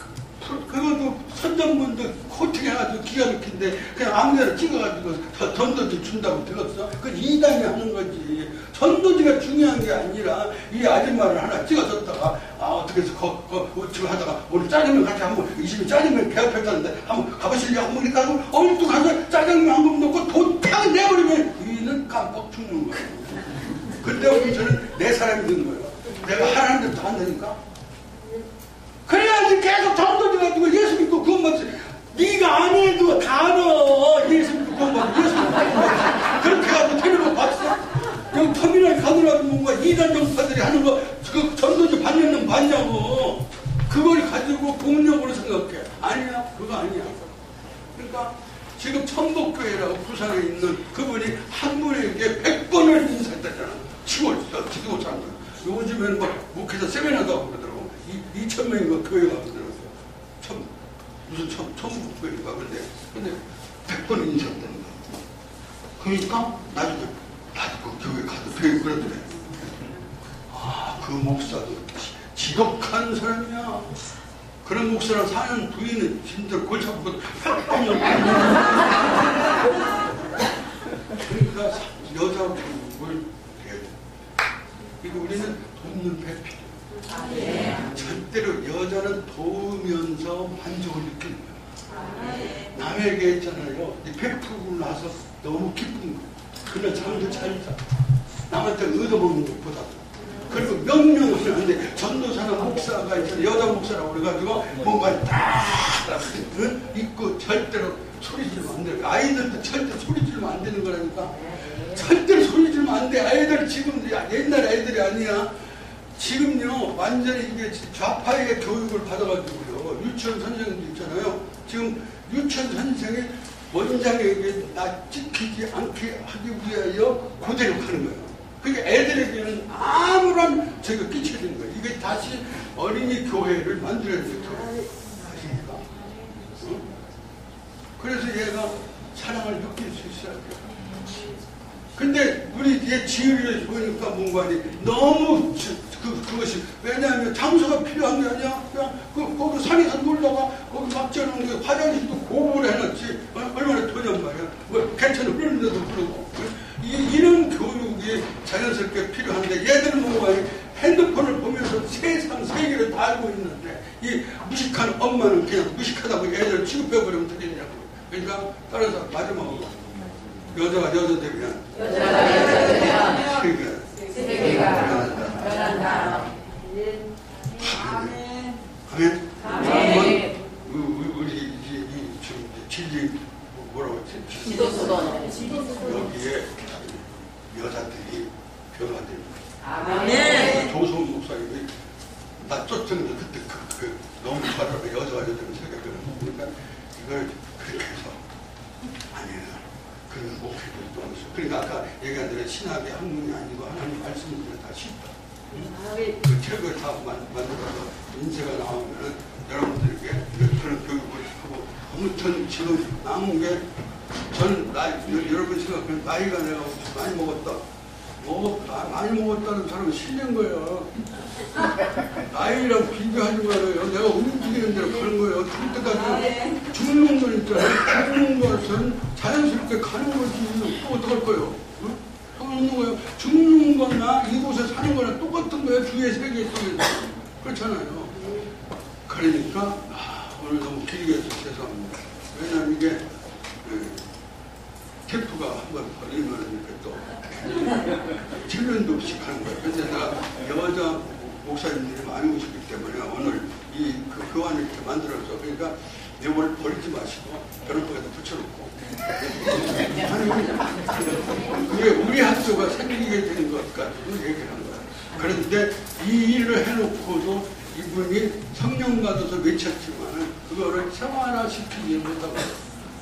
S1: 그것도 선전문도 코팅해가지고 기가 막힌데 그냥 아무데나 찍어가지고 전도지 준다고 들었어? 그건 이단이 하는 거지. 전도지가 중요한 게 아니라 이 아줌마를 하나 찍어줬다가 어떻게 해서 지금 하다가 오늘 짜장면 같이 한번 20일 짜장면 배고팠다는데 한번 가보실래요? 한번 이렇게 하고 또 가서 짜장면 한 번 넣고 돈 팍 내버리면 이는 깜빡 죽는 거예요. 그때부터 저는 내 사람이 된 거예요. 내가 하라는 데도 안 되니까. 그래야지 계속 전도지 가지고 예수 믿고 구원 받지. 네가 안 해도 다 알아. 예수 믿고 구원 받고 예수 믿고 구원 받고. 그렇게 가지고 데리고 봤어? 여기 터미널 가더라도 뭔가 이단 정파들이 하는 거 그 전도지 반년은 봤냐고. 그걸 가지고 공력으로 생각해. 아니야. 그거 아니야. 그러니까 지금 천복교회라고 부산에 있는 그분이 한 분에게 100번을 인사했다잖아. 치고 지도 못하는 거야. 요즘에는 막 목회자 세미나도 하고 그러더라고. 2,000명인가 교회가 그러더라고요. 무슨 천국교회인가. 근데 100번을 인사했다는 거야. 그러니까 나중에 나도 그 교회 가도 되게 그러더래. 아, 그 목사도 지독한 사람이야. 그런 목사랑 사는 부인은 진짜 골치 아프고 그러니까 여자 교육을 해야 돼. 그러니까 우리는 돕는 배필. 절대로 여자는 도우면서 만족을 느끼는 거야. 남에게 있잖아요. 베풀고 나서 너무 기쁜 거야. 그날 잠도 잘 자. 남한테 얻어먹는 것보다도. 그리고 명령을 하는데 전도사나 목사가 있잖아요. 여자 목사라고 그래가지고 뭔가 딱 있고 절대로 소리 지르면 안 돼. 아이들도 절대 소리 지르면 안 되는 거라니까. 절대로 소리 지르면 안 돼. 아이들 지금 옛날 애들이 아니야. 지금요 완전히 이게 좌파의 교육을 받아가지고요. 유치원 선생님도 있잖아요. 지금 유치원 선생이 원장에게 나 찍히지 않게 하기 위하여 그대로 가는 거예요. 그러니까 애들에게는 아무런 저희가 끼쳐야 되는 거예요. 이게 다시 어린이 교회를 만들어야 돼요. 아십니까? 어? 그래서 얘가 사랑을 느낄 수 있어야 돼요. 근데 우리 얘 지혜를 보니까 뭔가 너무 그것이 왜냐하면 장소가 필요한 게 아니야. 그냥 거기 산에서 놀다가 거기 막혀놓은 게 화장실도 고보를 해놨지. 얼마나 더냔 말이야. 뭐 괜찮아 그러는데도 그러고. 이런 교육이 자연스럽게 필요한데 얘들은 뭔가 핸드폰을 보면서 세상 세계를 다 알고 있는데 이 무식한 엄마는 그냥 무식하다고 애들 취급해버리면 되겠냐고. 그러니까 따라서 마지막으로 여자가 여자 되면 세계가 변한다. 아멘. 아멘. 아멘. 우리 진리 뭐라고 했지?
S3: 지도수도
S1: 여기에 여자들이 변화되는
S3: 아멘.
S1: 조성 목사님이 나 쫓았는데 그때 너무 잘하고 여자가 여자를 생각을 그러니까 이걸 그렇게 해서 아니에요. 그런 목표도 또 있어. 그러니까 아까 얘기한 대로 신학의 학문이 아니고 하나님 말씀은 다 쉽다. 그 책을 다 만들어서 인쇄가 나오면은 여러분들에게 그런 교육을 하고 아무튼 지금 남은 게 저는 여러분 생각하면 나이가 내가 많이 먹었다. 많이 먹었다는 사람은 실린 거예요. 나이랑 비교하지 말아요. 내가 움직이는 대로 가는 거예요. 그때까지 죽는 건 있잖아요. 죽는 것은 자연스럽게 가는 거지. 또 어떡할 거예요? 상관없는 거예요. 죽는 거나 이곳에 사는 거나 똑같은 거예요. 주위의 세계 속에서. 그렇잖아요. 그러니까 오늘 너무 길게 해서 죄송합니다. 왜냐하면 이게 캠프가 한번 걸리면 이렇게 또 질문도 없이 가는 거예요. 그래서 내가 여자 목사님들이 많이 오시기 때문에 오늘 그 교환을 이렇게 만들어서 그러니까 이걸 버리지 마시고 변호법에다 붙여놓고 그게 우리 학교가 생기게 되는 것 가지고 얘기를 한 거예요. 그런데 이 일을 해놓고도 이분이 성령 받아서 외쳤지만은 그거를 생활화시키지 못하고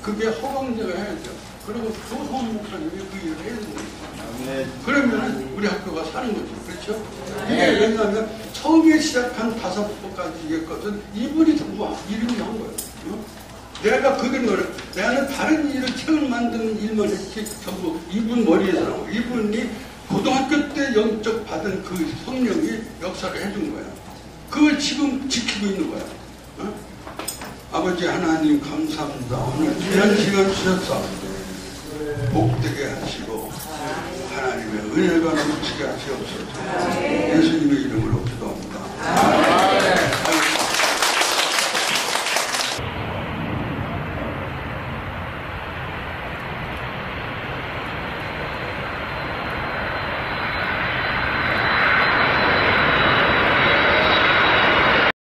S1: 그게 허광제가 해야죠. 그리고 조성원 목사님이 그 일을 해야 되는 거예요. 그러면 우리 학교가 사는 거죠. 그렇죠? 이게 왜냐하면 처음에 시작한 5번까지의 것은 이분이 전부 일을 한 거예요. 내가 그런 거를 내가 다른 일을 책을 만드는 일만 했지 전부 이분 머리에서 나오고 이분이 고등학교 때 영적 받은 그 성령이 역사를 해준 거야. 그걸 지금 지키고 있는 거야. 아버지 하나님 감사합니다. 오늘 귀한 시간 주셨사옵니다. 복되게 하시고 하나님의 은혜가 넘치게 하시옵소서. 예수님의 이름으로 기도합니다.